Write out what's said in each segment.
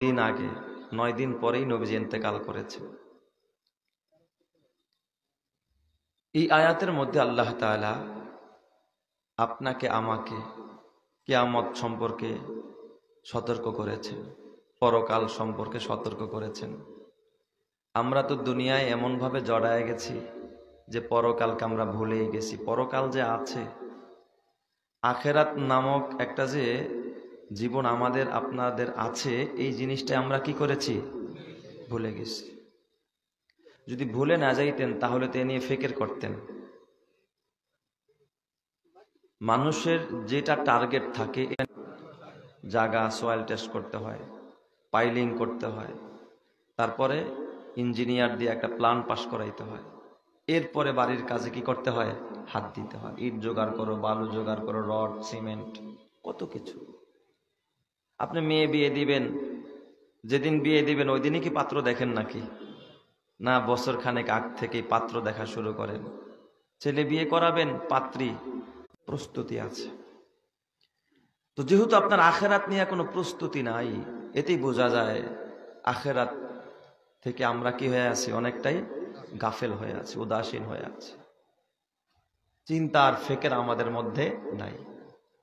দিন আগে 9 দিন পরেই নবীজি ইন্তেকাল করেছে। এই আয়াতের মধ্যে আল্লাহ তাআলা আপনাকে আমাকে কিয়ামত সম্পর্কে সতর্ক করেছেন, পরকাল সম্পর্কে সতর্ক করেছেন। আমরা তো দুনিয়ায় এমনভাবে জড়ায় গেছি যে পরকালকে আমরা ভুলেই গেছি। পরকাল যে আছে, আখেরাত নামক একটা যে জীবন আমাদের আপনাদের আছে, এই জিনিসটা আমরা কি করেছি? ভুলে গেছি। যদি ভুলে না যাইতেন তাহলে তো এ নিয়ে ফিকির করতেন। মানুষের যেটা টার্গেট থাকে, জায়গা সয়েল টেস্ট করতে হয়, পাইলিং করতে হয়, তারপরে ইঞ্জিনিয়ার দিয়ে একটা প্ল্যান পাস করাইতে হয়, এরপরে বাড়ির কাজে কি করতে হয়? হাত দিতে হয়। ইট জোগাড় করো, বালু জোগাড় করো, রড, সিমেন্ট, কত কিছু। আপনি মেয়ে বিয়ে দিবেন, যেদিন বিয়ে দিবেন ওই দিনই কি পাত্র দেখেন নাকি? না, বছর খানেক আগ থেকেই পাত্র দেখা শুরু করেন। ছেলে বিয়ে করাবেন, পাত্রী প্রস্তুতি আছে। তো যেহেতু আপনার আখেরাত নিয়ে কোনো প্রস্তুতি নাই, এতেই বোঝা যায় আখেরাত থেকে আমরা কি হয়ে আছি? অনেকটাই গাফেল হয়ে আছি, উদাসীন হয়ে আছি। চিন্তার ফিকির আমাদের মধ্যে নাই।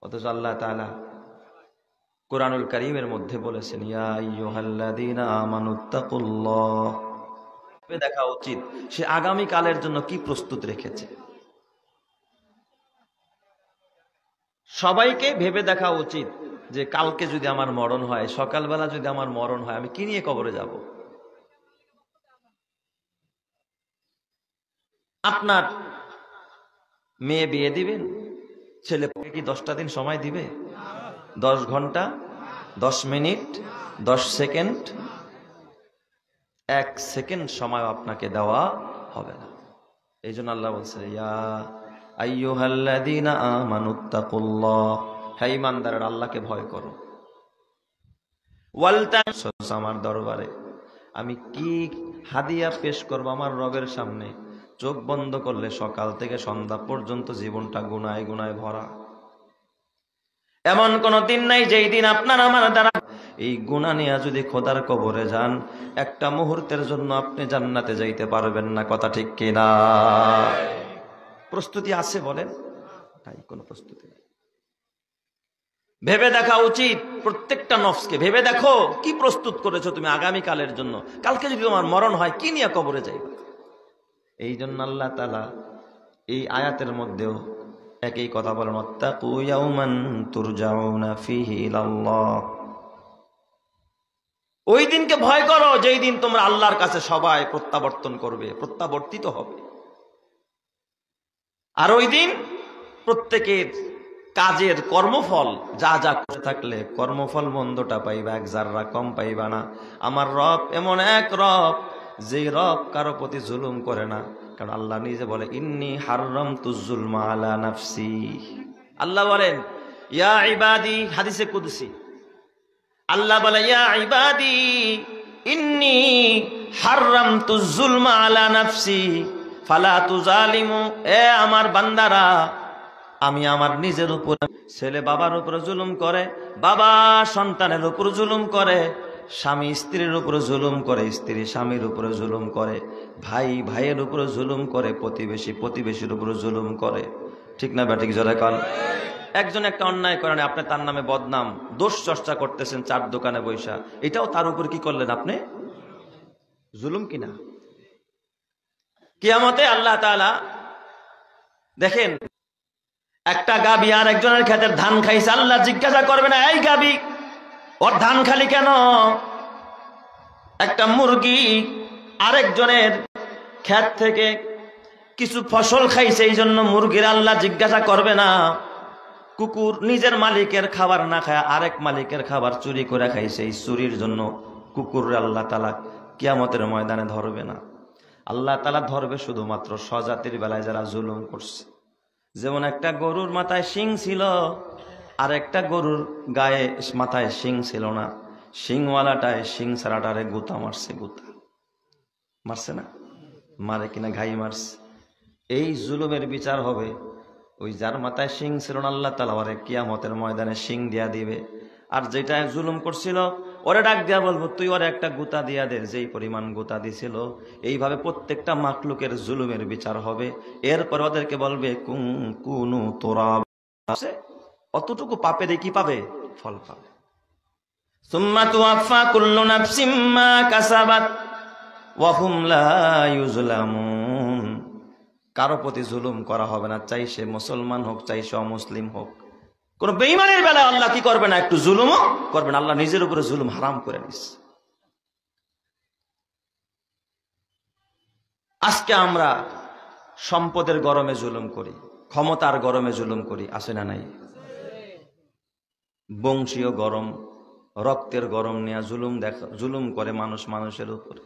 অথচ আল্লাহ তাআলা কোরআনুল কারীমের মধ্যে বলেছেন, ইয়া আইয়ুহাল্লাযীনা আমানুত্তাকুল্লাহ। দেখা উচিত সে আগামী কালের জন্য কি প্রস্তুত রেখেছে। সবাইকে ভেবে দেখা উচিত যে কালকে যদি আমার মরণ হয়, সকালবেলা যদি আমার মরণ হয়, আমি কি নিয়ে কবরে যাব। আপনার মেয়ে বিয়ে দিবেন, ছেলে কি 10টা দিন সময় দিবে? 10 ঘন্টা, 10 মিনিট, 10 সেকেন্ড, 1 সেকেন্ড সময় আপনাকে দেওয়া হবে না। এই জন্য আল্লাহ বলছে, ইয়া আইয়ুহাল্লাযীনা আমানুত্তাকুল্লাহ, হে ঈমানদাররা আল্লাহকে ভয় করো। আমার দরবারে আমি কি হাদিয়া পেশ করব আমার রবের সামনে? চোখ বন্ধ করলে সকাল থেকে সন্ধ্যা পর্যন্ত জীবনটা গুনায় গুনায় ভরা। এমন কোন দিন নাই যেই দিন আপনার আমার দ্বারা এই গুনাহ নিয়ে যদি খোদার কবরে যান, একটা মুহূর্তের জন্য আপনি জান্নাতে যাইতে পারবেন না। কথা ঠিক কিনা? প্রস্তুতি আছে বলেন? নাই, কোনো প্রস্তুতি নেই। ভেবে দেখা উচিত, প্রত্যেকটা নফসকে ভেবে দেখো কি প্রস্তুত করেছো তুমি আগামী কালের জন্য। কালকে যদি তোমার মরণ হয়, কি নিয়ে কবরে যাইবা? এই জন্য আল্লাহ তাআলা এই আয়াতের মধ্যেও একই কথা বলেন, ওয়াত্তাকু ইয়াওমান তুরজাউনা ফীহি ইলাল্লাহ। ওই দিনকে ভয় করো যেই দিন তোমরা আল্লাহর কাছে সবাই প্রত্যাবর্তন করবে, প্রত্যাবর্তিত হবে। আর ওই দিন প্রত্যেকের কাজের কর্মফল যা যা করে থাকলে কর্মফল মন্দটা পাইবা, এক জাররা কম পাইবা না। আমার রব এমন এক রব, যে রব কারো প্রতি জুলুম করে না। কারণ আল্লাহ নিজে বলে, ইন্নী হাররামতুজ যুলমা আলা নাফসি। আল্লাহ বলেন, ইয়া ইবাদি, হাদিসে কুদসি আল্লাহ বলে, ইয়া ইবাদি ইন্নী হাররামতুজ যুলমা আলা নাফসি ফালা তুজালিমু। এ আমার বান্দারা, আমি আমার নিজের উপর, ছেলে বাবার উপর জুলুম করে, বাবা সন্তানের উপর জুলুম করে, স্বামী স্ত্রীর উপর জুলুম করে, স্ত্রী স্বামীর উপর জুলুম করে, ভাই ভাইয়ের উপর জুলুম করে, প্রতিবেশী প্রতিবেশীর উপর জুলুম করে। ঠিক না ব্যাটিক জোরে কন? একজন একটা অন্যায় করেন, আপনি তার নামে বদনাম, দোষ চর্চা করতেছেন চার দোকানে বৈশা, এটাও তার উপর কি করলেন আপনি? জুলুম কিনা? কিয়ামতে আল্লাহ তাআলা দেখেন, একটা গাবি আর একজনের ক্ষেতের ধান খাইছে, আল্লাহ জিজ্ঞাসা করবে না, এই গাবি ওর ধান খালি কেন? একটা মুরগি আরেকজনের ক্ষেত থেকে কিছু ফসল খাইছে, এই জন্য মুরগির আল্লাহ জিজ্ঞাসা করবে না। কুকুর নিজের মালিকের খাবার না খায় আরেক মালিকের খাবার চুরি করে খাইছে, এই চুরির জন্য কুকুর আল্লাহ তাআলা কিয়ামতের ময়দানে ধরবে না। আল্লাহ তাআলা ধরবে শুধুমাত্র স্বজাতির বেলায় যারা জুলুম করছে। যেমন একটা গরুর মাথায় শিং ছিল, আর একটা গরুর গায়ে মাথায় শিং ছিল না, শিংওয়ালাটায় শিং ছাড়াটারে গুতা মারছে। গুতা মারছে না? মারে কিনা ঘাই মারছে। এই জুলুমের বিচার হবে ওই যার মাথায় শিং ছিল না, আল্লাহ তাআলা ওরে কিয়ামতের ময়দানে শিং দিয়া দিবে। আর যেটা জুলুম করছিল ওরে ডাক দিয়া বলবো, তুই ওরে একটা গুতা দিয়া দে যেই পরিমাণ গুতা দিছিল। এইভাবে প্রত্যেকটা মাখলুকের জুলুমের বিচার হবে। এরপর ওদেরকে বলবে কুনু তোরা, অতটুকু পাপের কি পাবে? ফল পাবে। সুম্মা তুওয়াফা কুল্লু নাফসিম মা কাসাবাত ওয়া হুম লা ইউজলামুন। কারো প্রতি জুলুম করা হবে না, চাই সে মুসলমান হোক, চাই সে অমুসলিম হোক। কোন বেঈমানের বেলায় আল্লাহ কি করবে না? একটু জুলুমও করবে না। আল্লাহ নিজের উপরে জুলুম হারাম করে দিচ্ছে। আজকে আমরা সম্পদের গরমে জুলুম করি, ক্ষমতার গরমে জুলুম করি, আছে না নাই? বংশীয় গরম, রক্তের গরম নিয়ে জুলুম করে মানুষ মানুষের উপরে।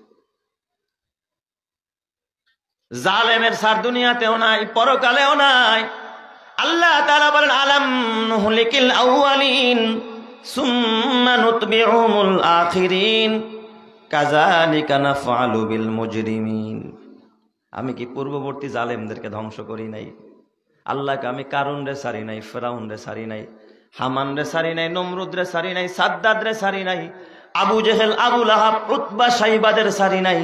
জালেমের সার দুনিয়াতেও নাই, পরকালেও নাই। আল্লাহ তাআলা বলেন, আলাম নুহলিকিল আউয়ালিন সুম্মা নুতবিউহুমুল আখিরিন কাযালিকা নাফআলু বিল মুজরিমিন। আমি কি পূর্ববর্তী জালেমদেরকে ধ্বংস করি নাই? আল্লাহকে আমি কারুন রে সারি নাই, ফেরাউন রে সারি নাই, হামান রে সারি নাই, নমরুদ রে সারি নাই, সাদ্দাদ রে সারি নাই, আবু জেহেল, আবু লাহাব, উতবা, সাইবাদের সারি নাই।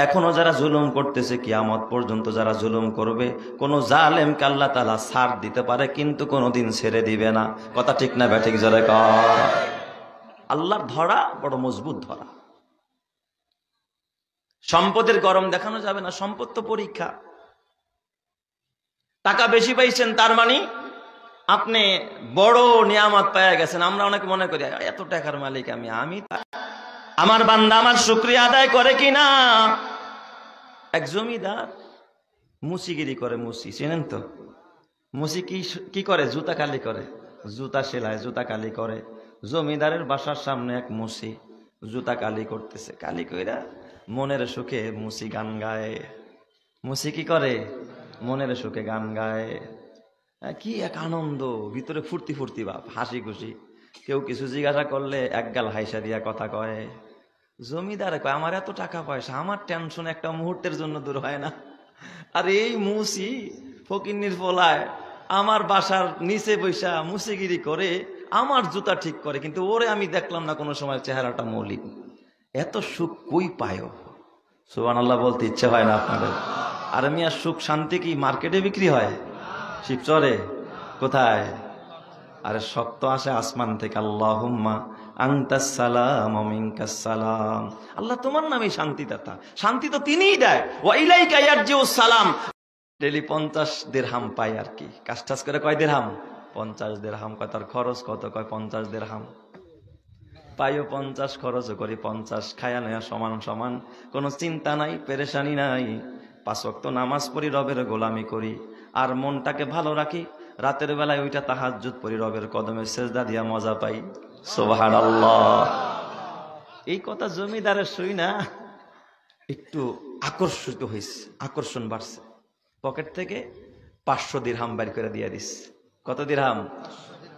এখনো যারা জুলুম করতেছে, কিয়ামত পর্যন্ত যারা জুলুম করবে, কোন জালেমকে আল্লাহ তাআলা ছাড় দিতে পারে, কিন্তু কোনোদিন ছেড়ে দিবে না। কথা ঠিক না ব্যাঠিক? জোরে কর। আল্লাহর ধরা বড় মজবুত ধরা। সম্পদের গরম দেখানো যাবে না। সম্পদ তো পরীক্ষা। টাকা বেশি পাইছেন তার মানে আপনি বড় নিয়ামত পেয়ে গেছেন। আমরা অনেকে মনে করি এত টাকার মালিক আমি, আমার বান্দা আমার শুকরিয়া আদায় করে কিনা? এক জমিদার মুসিগিরি করে। মুসি চেনেন তো? মুসি কি করে? জুতা কালি করে, জুতা সেলাই, জুতা কালি করে। জমিদারের বাসার সামনে এক মুসি জুতা কালি করতেছে। কালি কইরা মনের সুখে মুসি গান গায়। মুসি কি করে? মনের সুখে গান গায়। কি এক আনন্দ, ভিতরে ফুর্তি ফুর্তি ভাব, হাসি খুশি। কেউ কিছু জিজ্ঞাসা করলে এক গাল হাইসা দিয়া কথা কয়। জমিদার কয়, আমার এত টাকা পয়সা, আমার টেনশন একটা মুহূর্তের জন্য দূর হয় না। আর এই মুসি ফকিন্নির ফলায় আমার বাসার নিচে বৈশা মুসিগিরি করে, আমার জুতা ঠিক করে, কিন্তু ওরে আমি দেখলাম না কোনো সময় চেহারাটা মৌলিক। এত সুখ কই পায়? সুবহানাল্লাহ বলতে ইচ্ছে হয় না আপনাদের? আর মিয়া সুখ শান্তি কি মার্কেটে বিক্রি হয়? শিবচরে? কোথায়? আরে শক্ত আসে আসমান থেকে। আল্লাহুম্মা আনতাস সালাম ওয়া মিনকাস সালাম। আল্লাহ তোমার নামে শান্তি দাতা, শান্তি তো তিনিই দেয়। ওয়া ইলাইকা ইয়ারজিউস সালাম। ডেলি 50 দিরহাম পাই আর কি। কাজটাজ করে কয় দিরহাম? 50 দিরহাম। কয় তার খরচ কত? কয় 50 দিরহাম। পাইও 50, খরচও করি 50, খায়া নেয়া সমান সমান, কোনো চিন্তা নাই, পেরেশানি নাই। 5 ওয়াক্ত নামাজ পড়ি, রবের গোলামি করি, আর মনটাকে ভালো রাখি। রাতের বেলায় ওইটা তাহাজ্জুদ পড়ি, রবের কদমে সেজদা দিয়া মজা পাই। সুবহানাল্লাহ। এই কথা জমিদারের শুই না একটু আকর্ষিত হইছে, আকর্ষণ বাড়ছে। পকেট থেকে 500 দিরহাম বের করে দিয়ে দিস। কত দিরহাম?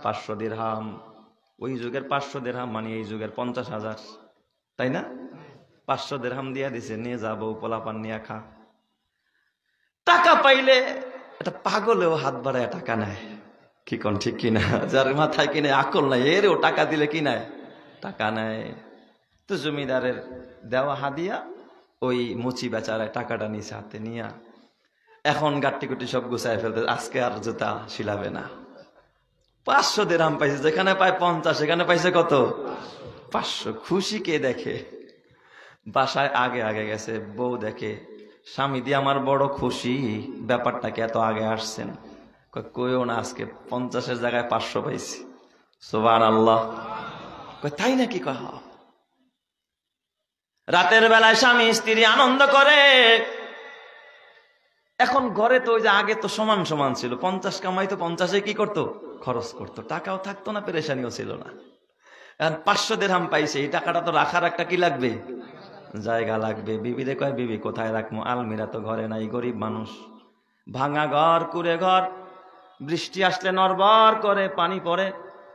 500 দিরহাম। ওই যুগের 500 দিরহাম মানে এই যুগের 50,000, তাই না? 500 দিরহাম দিয়া দিছে, নিয়ে যাবো, পোলাপান নিয়ে খা। টাকা পাইলে এটা পাগলেও হাত বাড়ায় টাকা নেয়। কি কোন ঠিক কিনা? যার মাথায় কিনে আকল নাই, এরও টাকা দিলে কি নেয়? টাকা নেয়। তো জমিদারের দেওয়া হাদিয়া ওই মুচি বেচারায় টাকাটা নিচে হাতে নিয়া এখন গাট্টি গুটি সব গুছায় ফেলতে। আজকে আর জুতা শিলাবে না। 500 দিরহাম পাইছে, যেখানে পায় 50 সেখানে পাইছে কত? 500। খুশি কে দেখে? বাসায় আগে আগে গেছে, বউ দেখে, স্বামী দিয়ে আমার বড় খুশি, ব্যাপারটাকে এত আগে আসছেন। কইও না, আজকে 50-এর জায়গায় 500 পাইছি। সুবহানাল্লাহ। তাই নাকি? কহ। রাতের বেলায় স্বামী স্ত্রী আনন্দ করে। এখন ঘরে তো ওই যে আগে তো সমান সমান ছিল, 50 কামাইতো, 50-এ কি করতো? খরচ করতো। টাকাও থাকতো না, পেরেশানিও ছিল না। এখন 500 দিরহাম পাইছে, এই টাকাটা তো রাখার একটা কি লাগবে? জায়গা লাগবে। বিবিরে কয়, বিবি কোথায় রাখবো? আলমিরা তো ঘরে নাই, গরিব মানুষ। ভাঙা ঘর, কুড়ে ঘর, বৃষ্টি আসলে নড়বড় করে পানি পড়ে,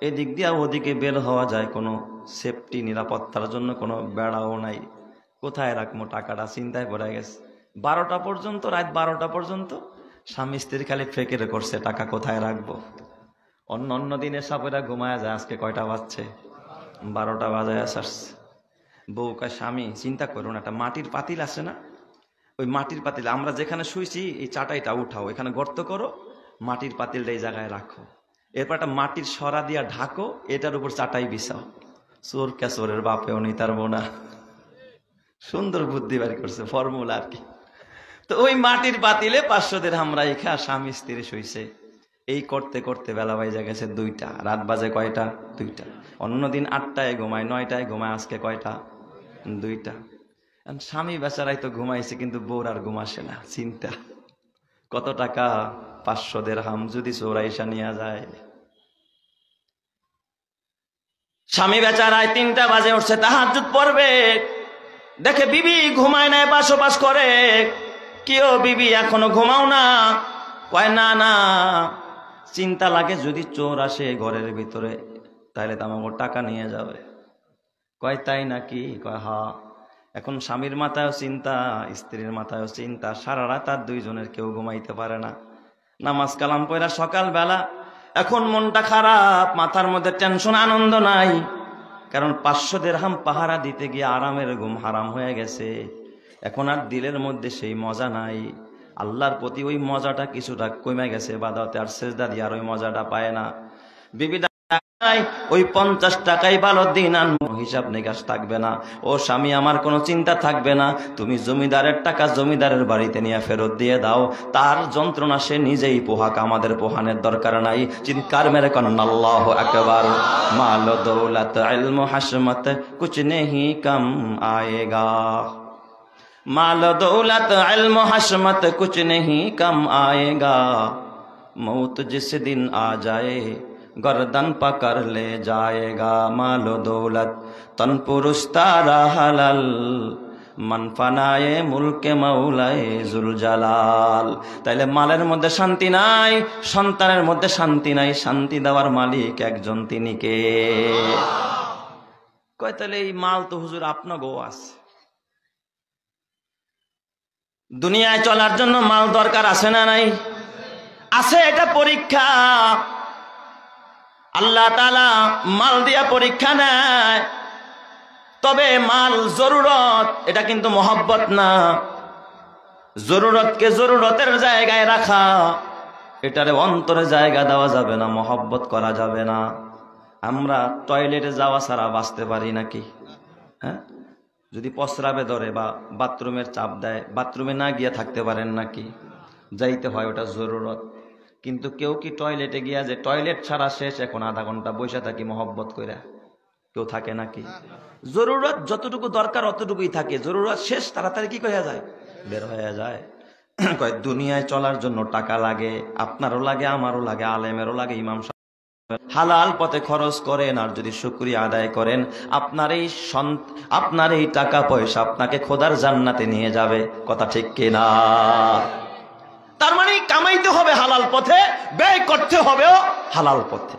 এদিক দিয়া ওদিকে বের হওয়া যায়, কোনো সেফটি নিরাপত্তার জন্য কোনো বেড়াও নাই। কোথায় রাখবো টাকাটা? চিন্তায় পড়ে গেছে। 12টা পর্যন্ত, রাত 12টা পর্যন্ত স্বামী স্ত্রী খালি ফেকের করছে টাকা কোথায় রাখবো। অন্য অন্য দিনে সাপেরা ঘুমায় যায়, আজকে কয়টা বাজছে? 12টা বাজায় আসছে। বউ কয়, স্বামী চিন্তা করুন, একটা মাটির পাতিল আছে না, ওই মাটির পাতিল আমরা যেখানে শুয়েছি এই চাটাইটা উঠাও, এখানে গর্ত করো, মাটির পাতিলটা এই জায়গায় রাখো, এরপর একটা মাটির সরা দিয়া ঢাকো, এটার উপর চাটাই বিছাও। চোর কেচোরের বাপেও নেই তার বোনা। সুন্দর বুদ্ধি বাড়ি করছে, ফর্মুলা আর কি। তো ওই মাটির পাতিলে 500 দিরহাম রাইখা স্বামী স্ত্রী শুইছে। এই করতে করতে বেলা বাইজা গেছে 2টা, রাত বাজে কয়টা? 2টা। অন্যদিন 8টায় ঘুমায়, 9টায় ঘুমায়, আজকে কয়টা? 2টা। স্বামী বেচারাই তো ঘুমাইছে, কিন্তু বউর আর ঘুমাসে না। চিন্তা কত টাকা? 500 দিরহাম যদি চোরাইশা নিয়ে যায়। স্বামী বেচারায় 3টা বাজে উঠছে, তাহাজ্জুদ পড়বে, দেখে বিবি ঘুমায় নাই, বাসবাস করে। কেউ বিবি এখনো ঘুমাও না? কয় না না। চিন্তা লাগে যদি চোর আসে ঘরের ভিতরে তাহলে তো আমাকে টাকা নিয়ে যাবে। কয় তাই নাকি? কয় হা। এখন স্বামীর মাথায়ও চিন্তা, স্ত্রীর মাথায়ও চিন্তা, সারা রাত আর দুইজনের কেউ ঘুমাইতে পারে না। নামাজ কালাম পড়া সকালবেলা, এখন মনটা খারাপ, মাথার মধ্যে টেনশন, আনন্দ নাই। কারণ 500 দিরহাম পাহারা দিতে গিয়ে আরামের ঘুম হারাম হয়ে গেছে। এখন আর দিলের মধ্যে সেই মজা নাই, আল্লাহর প্রতি ওই মজাটা কিছুটা কমে গেছে, বাদাতে আর সেজদা দিয়ে আর ওই মজাটা পায় না। বিবি ওই 50 টাকাই ভালো দিন আর হিসাব নিকাশ থাকবে না। ও স্বামী, আমার কোনো চিন্তা থাকবে না, তুমি জমিদারের টাকা জমিদারের বাড়িতে নিয়ে ফেরত দিয়ে দাও, তার যন্ত্রণা সে নিজেই পোহাক, আমাদের পোহানের দরকার নাই। চিৎকার মেরে করেন আল্লাহু আকবার। মাল দৌলত ইলম হাশমত কুছ নেহি কম আয়েগা, माल दौलत इल्म हशमत कुछ नहीं कम आएगा, मौत जिस दिन आ जाए गर्दन पकड़ ले जाएगा, मालो दौलत तन पुरुष तारा हलाल, मन फनाए मुल्के मौलाए जुल জালাল। তাইলে মালের মধ্যে শান্তি নাই, সন্তানের মধ্যে শান্তি নাই, শান্তি দেওয়ার মালিক একজন, তিনি কে? কয় তাহলে এই মাল তো হুজুর আপনাগো আছে, দুনিয়ায় চলার জন্য মাল দরকার আছে না নাই? আছে, এটা পরীক্ষা। আল্লাহ তাআলা মাল দিয়া পরীক্ষা নেয়। তবে মাল জরুরত, এটা কিন্তু মহব্বত না। জরুরতকে জরুরতের জায়গায় রাখা, এটারে অন্তরে জায়গা দেওয়া যাবে না, মহব্বত করা যাবে না। আমরা টয়লেটে যাওয়া ছাড়া বাঁচতে পারি নাকি? হ্যাঁ, যদি প্রস্রাবে ধরে বা বাথরুমের চাপ দেয়, বাথরুমে না গিয়ে থাকতে পারেন নাকি? যাইতে হয়, ওটা জরুরত। কিন্তু কেউ কি টয়লেটে গিয়া যে টয়লেট ছাড়া শেষ, এখন আধা ঘন্টা বসে থাকি মহব্বত কইরা? কেউ থাকে নাকি? জরুরত যতটুকু দরকার অতটুকুই থাকে, জরুরত শেষ তাড়াতাড়ি কি কইয়া যায়? বের হয়ে যায়। কয় দুনিয়ায় চলার জন্য টাকা লাগে, আপনারও লাগে, আমারও লাগে, আলেমেরও লাগে, ইমাম সাহেব। হালাল পথে খরচ করেন, আর যদি শুকরিয়া আদায় করেন, আপনার এই টাকা পয়সা আপনাকে খোদার জান্নাতে নিয়ে যাবে। কথা ঠিক কিনা? তার মানে কামাইতে হবে হালাল পথে, ব্যয় করতে হবেও হালাল পথে।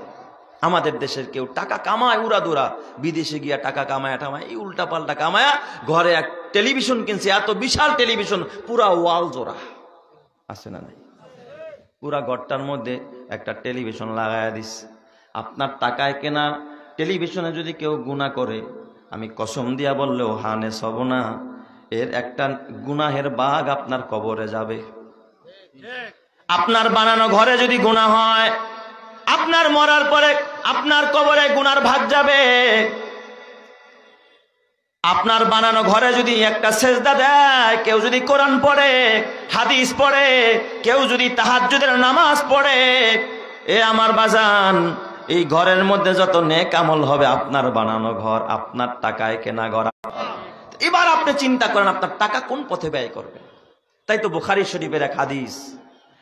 আমাদের দেশের কেউ টাকা কামায় উড়াদুরা, বিদেশে গিয়া টাকা কামায় টামায়, এই উল্টা পাল্টা কামায়া ঘরে এক টেলিভিশন কিনছে, এত বিশাল টেলিভিশন, পুরা ওয়াল জোড়া, আছে না নাই? পুরা ঘরটার মধ্যে একটা টেলিভিশন লাগায়া দিস। আপনার টাকায় কেনা টেলিভিশনে যদি কেউ গুনাহ করে, আমি কসম দিয়া বললেও হানে সব না, এর একটা গুনাহের বাগ আপনার কবরে যাবে। আপনার বানানো ঘরে যদি গুনাহ হয়, আপনার মরার পরে আপনার কবরে গুনার ভাগ যাবে। আপনার বানানো ঘরে যদি একটা সেজদা দেয়, কেউ যদি কোরআন পড়ে, হাদিস পড়ে, কেউ যদি তাহাজ্জুদের নামাজ পড়ে, এ আমার বাজান, এই ঘরের মধ্যে যত নেক আমল হবে, আপনার বানানো ঘর, আপনার টাকায় কেনা ঘর। এবার আপনি চিন্তা করেন আপনার টাকা কোন পথে ব্যয় করবেন। তাই তো বুখারী শরীফের এক হাদিস,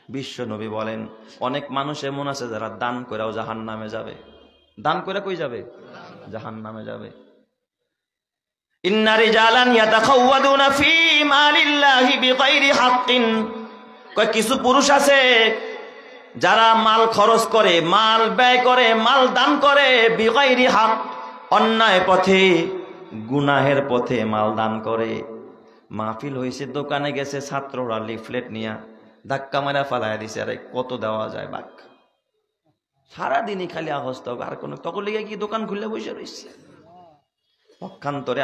বিশ্ব নবী বলেন, অনেক মানুষ এমন আছে যারা দান করেও জাহান্নামে যাবে। দান করে কই যাবে? জাহান্নামে যাবে। ইন্না রিজালান ইয়াতাখাওয়াদুনা ফি মালিল্লাহি বিগাইরি হাক্কিন, কয় কিছু পুরুষ আছে যারা মাল খরচ করে, মাল ব্যয় করে, মাল দান করে, বিগাইরি হক, অন্যায় পথে, গুনাহের পথে মাল দান করে। মাহফিল হয়েছে, দোকানে গেছে, ছাত্ররা লিফলেট নিয়া ধাক্কা মারা ফালাইয়া দিছে, আরে কত দেওয়া যায় বাক, সারাদিনই খালি আহস্ত হবে, আর কোনো তখন লেগে কি দোকান খুলে বসে রয়েছে। পক্ষান্তরে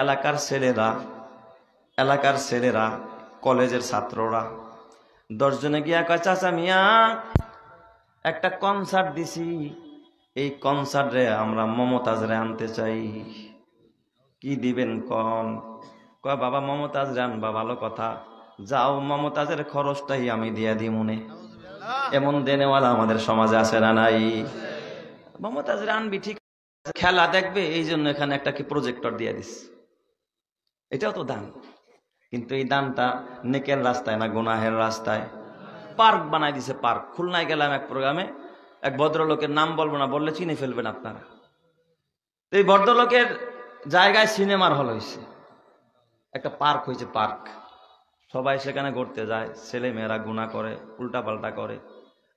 এলাকার ছেলেরা কলেজের ছাত্ররা 10 জনে গিয়া কয়, চাচা মিয়া একটা কনসার্ট দিছি, এই কনসার্টে আমরা মমতাজরে আনতে চাই, কি দিবেন কন? কয় বাবা মমতাজরে আনবা, ভালো কথা, যাও মমতাজের খরচটাই আমি দিয়া দিই মনে। এমন দেনেওয়ালা আমাদের সমাজে আছে না নাই? মমতাজরে আনবি ঠিক, খেলা দেখবে এই জন্য এখানে একটা কি প্রজেক্টর দিয়ে দিস, এটাও তো দান। কিন্তু এই দানটা নেকের রাস্তায় না গুনাহের রাস্তায়? পার্ক বানাই দিছে, পার্ক। খুলনায় গেলাম এক প্রোগ্রামে, এক ভদ্রলোকের নাম বলবো না, বললে চিনে ফেলবেন আপনারা। তো এই ভদ্রলোকের জায়গায় সিনেমার হল হয়েছে, একটা পার্ক হয়েছে, পার্ক। সবাই সেখানে ঘুরতে যায়, ছেলে মেয়েরা গুনাহ করে, উল্টাপাল্টা করে।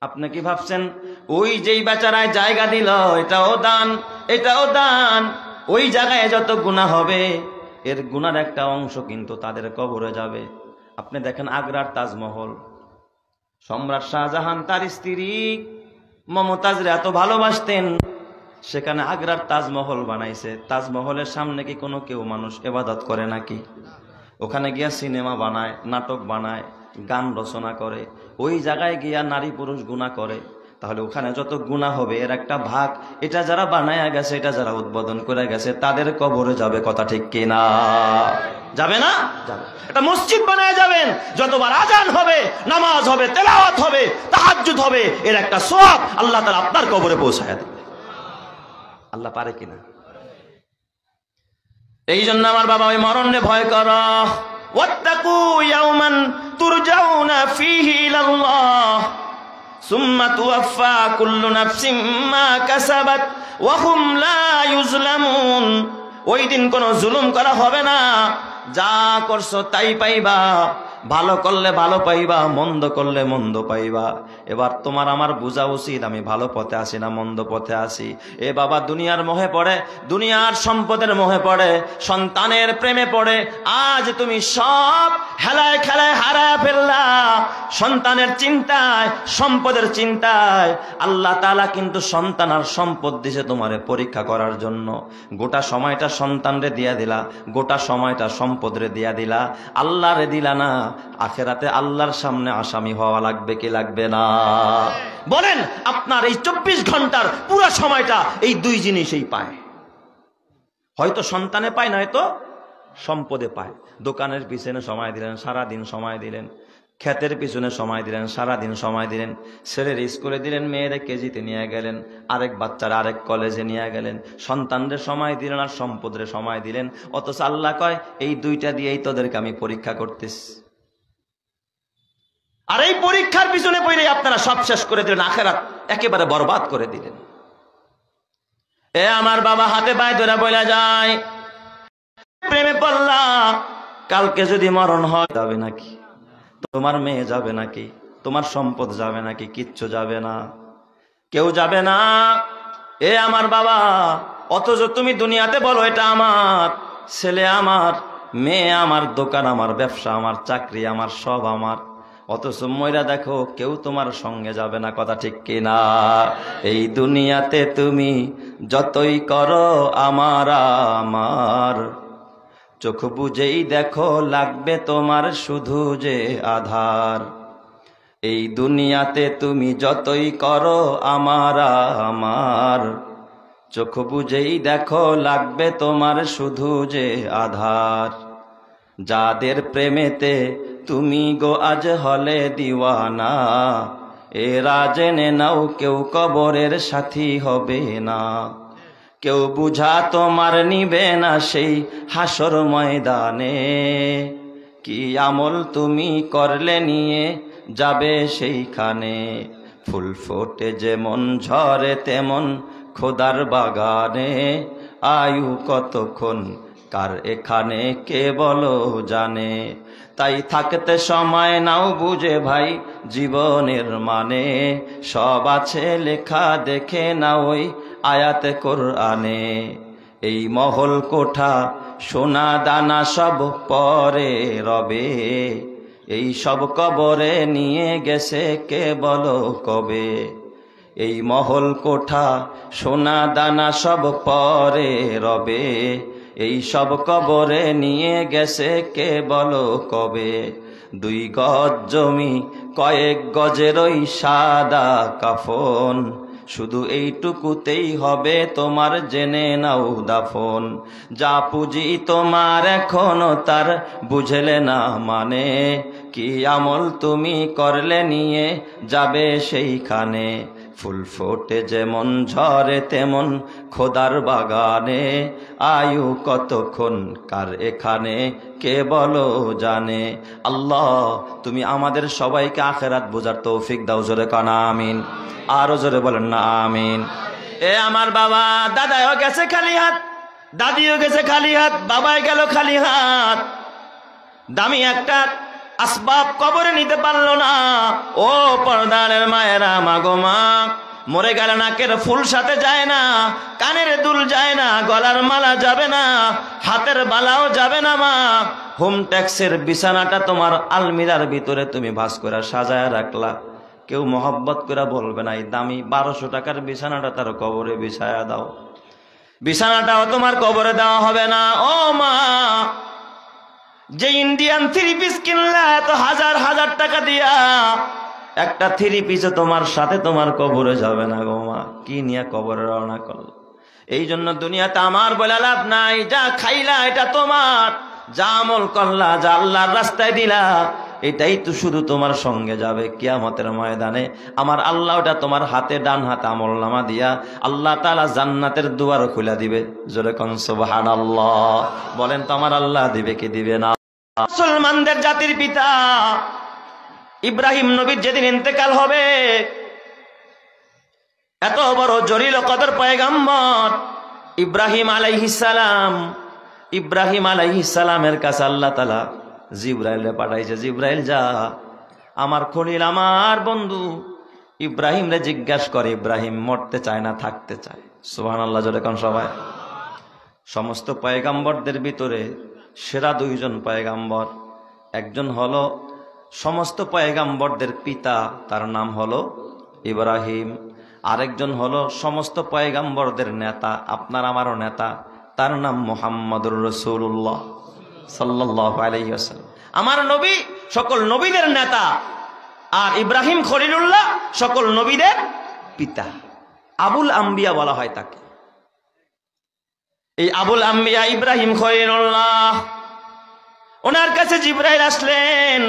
আপনি কি ভাবছেন ওই যেই বেচারায় জায়গা দিল এটাও দান, এটাও দান, ওই জায়গায় যত গুনাহ হবে এর গুনার একটা অংশ কিন্তু তাদের কবরে যাবে। আপনি দেখেন আগ্রার তাজমহল, সম্রাট শাহজাহান তার স্ত্রী মমতাজরে এত ভালোবাসতেন, সেখানে আগ্রার তাজমহল বানাইছে। তাজমহলের সামনে কি কোনো কেউ মানুষ ইবাদত করে নাকি? ওখানে গিয়া সিনেমা বানায়, নাটক বানায়, গান রচনা করে, ওই জায়গায় গিয়া নারী পুরুষ গুনাহ করে। তাহলে ওখানে যত গুনাহ হবে এর একটা ভাগ এটা যারা বানায়া গেছে, এটা যারা উদ্বোধন করে গেছে তাদের কবরে যাবে। কথা ঠিক কিনা? যাবে না? যাবে। এটা মসজিদ বানায় যাবেন, যতবার আজান হবে, নামাজ হবে, তেলাওয়াত হবে, তাহাজ্জুদ হবে, এর একটা সওয়াব আল্লাহ তাআলা আপনার কবরে পৌঁছায়া দেবে। আল্লাহ পারে কিনা? এই জন্য আমার বাবা ওই মরণে ভয় করো। ওয়াত্তাকু ইয়াওমান তুরজাউনা ফীহি ইলাল্লাহ সুম্মা তুওয়াফা কুল্লু নাফসিম মা কাসাবাত ওয়া হুম লা ইউজলামুন। ওই দিন কোনো জুলুম করা হবে না, যা করছো তাই পাইবা। ভালো করলে ভালো পাইবা, মন্দ করলে মন্দ পাইবা। এবার তোমার আমার বোঝা উচিত আমি ভালো পথে আসি না মন্দ পথে আসি। এ বাবা দুনিয়ার মোহে পড়ে, দুনিয়ার সম্পদের মোহে পড়ে, সন্তানের প্রেমে পড়ে, আজ তুমি সব হেলায় খেলায় হারায় ফেললা। সন্তানের চিন্তায়, সম্পদের চিন্তায়। আল্লাহ তাআলা কিন্তু সন্তান আর সম্পদ দিছে তোমারে পরীক্ষা করার জন্য। গোটা সময়টা সন্তানরে দিয়া দিলা, গোটা সময়টা সম্পদরে দিয়া দিলা, আল্লাহরে দিলা না। আখেরাতে আল্লাহর সামনে আসামি হওয়া লাগবে কি লাগবে না? বলেন, আপনার এই 24 ঘন্টার পুরো সময়টা এই দুই জিনিসই পায়। হয়তো সন্তানে পায়, না হয়তো সম্পদে পায়। দোকানের পিছনে সময় দিলেন, সারাদিন সময় দিলেন, ক্ষেতের পিছনে সময় দিলেন, সারাদিন সময় দিলেন, ছেলের স্কুলে দিলেন, মেয়েরে কেজিতে নিয়ে গেলেন, আরেক বাচ্চারা আরেক কলেজে নিয়ে গেলেন, সন্তানদের সময় দিলেন আর সম্পদের সময় দিলেন। অথচ আল্লাহ কয় এই দুইটা দিয়েই তোদেরকে আমি পরীক্ষা করতেছি। আর এই পরীক্ষার পিছনে পড়ে আপনারা সব শেষ করে দিলেন, আখেরাত একেবারে বরবাদ করে দিলেন। এ আমার বাবা হাতে পায়ে ধরে বলা যায়, প্রেমে পড়লা, কালকে যদি মরণ হয় যাবে নাকি? তোমার মেয়ে যাবে নাকি? তোমার সম্পদ যাবে নাকি? কিচ্ছু যাবে না, কেউ যাবে না। এ আমার বাবা, অথচ তুমি দুনিয়াতে বলো এটা আমার, ছেলে আমার, মেয়ে আমার, দোকান আমার, ব্যবসা আমার, চাকরি আমার, সব আমার। অথচ মইরা দেখো কেউ তোমার সঙ্গে যাবে না। কথা ঠিক কিনা? এই দুনিয়াতে তুমি যতই করো আমার আমার, চোখ বুঝেই দেখো লাগবে তোমার শুধু যে আধার। এই দুনিয়াতে তুমি যতই করো আমার আমার, চোখ বুঝেই দেখো লাগবে তোমার শুধু যে আধার। যাদের প্রেমেতে তুমি গো আজ হলে দিওয়ানা, এরা জেনে নাও কেউ কবরের সাথী হবে না। কেউ বুঝা তোমার নিবে না সেই হাসর ময়দানে, কি আমল তুমি করলে নিয়ে যাবে সেইখানে। ফুল ফোটে যেমন ঝরে তেমন খোদার বাগানে, আয়ু কতক্ষণ কার এখানে কে বলো জানে। তাই থাকতে সময় নাও বুঝে ভাই জীবনের মানে, সব আছে লেখা দেখে না ওই আয়াতে কোরআনে। এই মহল কোঠা সোনা দানা সব পরে রবে, এই সব কবরে নিয়ে গেছে কে বলো কবে। এই মহল কোঠা সোনা দানা সব পরে রবে, এই সব কবরে নিয়ে গেছে কে বলো কবে। 2 গজ জমি কয়েক গজের ওই সাদা কাফন, শুধু এইটুকুতেই হবে তোমার জেনে নাও দাফন। যা পুঁজি তোমার এখনো তার বুঝলে না মানে, কি আমল তুমি করলে নিয়ে যাবে সেইখানে। ফুল ফোটে যেমন ঝরে তেমন খোদার বাগানে, আয়ু কতক্ষণ কার এখানে কে বলো জানে। আল্লাহ তুমি আমাদের সবাইকে আখিরাত বোঝার তৌফিক দাও, জোরে কানা আমিন। আরো জোরে বলেন না আমিন। এ আমার বাবা দাদাও গেছে খালি হাত, দাদিও গেছে খালি হাত, বাবাই গেল খালি হাত। দামি একটা আসবাব কবরে নিতে পারলো না। ও পর্দারের মায়েরা, মাগো মা, মরে গেলে নাকের ফুল সাথে যায় না, কানের দুল যায় না, গলার মালা যাবে না, হাতের বালাও যাবে না মা। হোম ট্যাক্সের বিছানাটা তোমার আলমিরার ভিতরে তুমি ভাঁজ করে সাজায় রাখলা, কেউ মহব্বত করে বলবে না এই দামি 1200 টাকার বিছানাটা তার কবরে বিছায়া দাও। বিছানাটাও তোমার কবরে দেওয়া হবে না। ও মা, যে ইন্ডিয়ান 3 পিস কিনলা এত হাজার হাজার টাকা দিয়া, একটা 3 পিসও তোমার সাথে তোমার কবরে যাবে না গো মা। কি নিয়ে কবরে রওনা করল? এই জন্য দুনিয়াতে আমার বলে লাভ নাই। যা খাইলা এটা তোমার, যা আমল করলা, যা আল্লাহর রাস্তায় দিলা, এটাই তো শুধু তোমার সঙ্গে যাবে কিয়ামতের ময়দানে। আমার আল্লাহ ওটা তোমার হাতে, ডান হাতে আমলনামা দিয়া আল্লাহ তাআলা জান্নাতের দুয়ার খুলে দিবে। জোরে কোন সুবহানাল্লাহ। বলেন তো আমার আল্লাহ দিবে কি দিবে না? মুসলমানদের জাতির পিতা ইব্রাহিম নবীর যেদিন ইন্তেকাল হবে, এত বড় জলিল কদর পয়গম্বর ইব্রাহিম আলাইহিস সালাম, ইব্রাহিম আলাইহিস সালামের কাছে আল্লাহ তাআলা জিবরাইলে পাঠাইছে, জিবরাইল যা আমার খলিল, আমার বন্ধু ইব্রাহিম রে জিজ্ঞাসা করে, ইব্রাহিম মরতে চায় না থাকতে চায়? সুবহানাল্লাহ জোরে কোন সবাই। সমস্ত পয়গম্বরদের ভিতরে সেরা 2 জন পয়গম্বর, একজন হলো সমস্ত পয়গম্বরদের পিতা, তার নাম হলো ইব্রাহিম। আরেকজন হলো সমস্ত পয়গম্বরদের নেতা, আপনার আমারও নেতা, তার নাম মুহাম্মদুর রাসূলুল্লাহ সাল্লাল্লাহু আলাইহি ওয়াসাল্লাম। আমার নবী সকল নবীদের নেতা, আর ইব্রাহিম খলিলুল্লাহ সকল নবীদের পিতা। আবুল আম্বিয়া বলা হয় তাকে। এই আবুল আম্বিয়া ইব্রাহিম খলিলুল্লাহ, ওনার কাছে জিবরাইল আসলেন।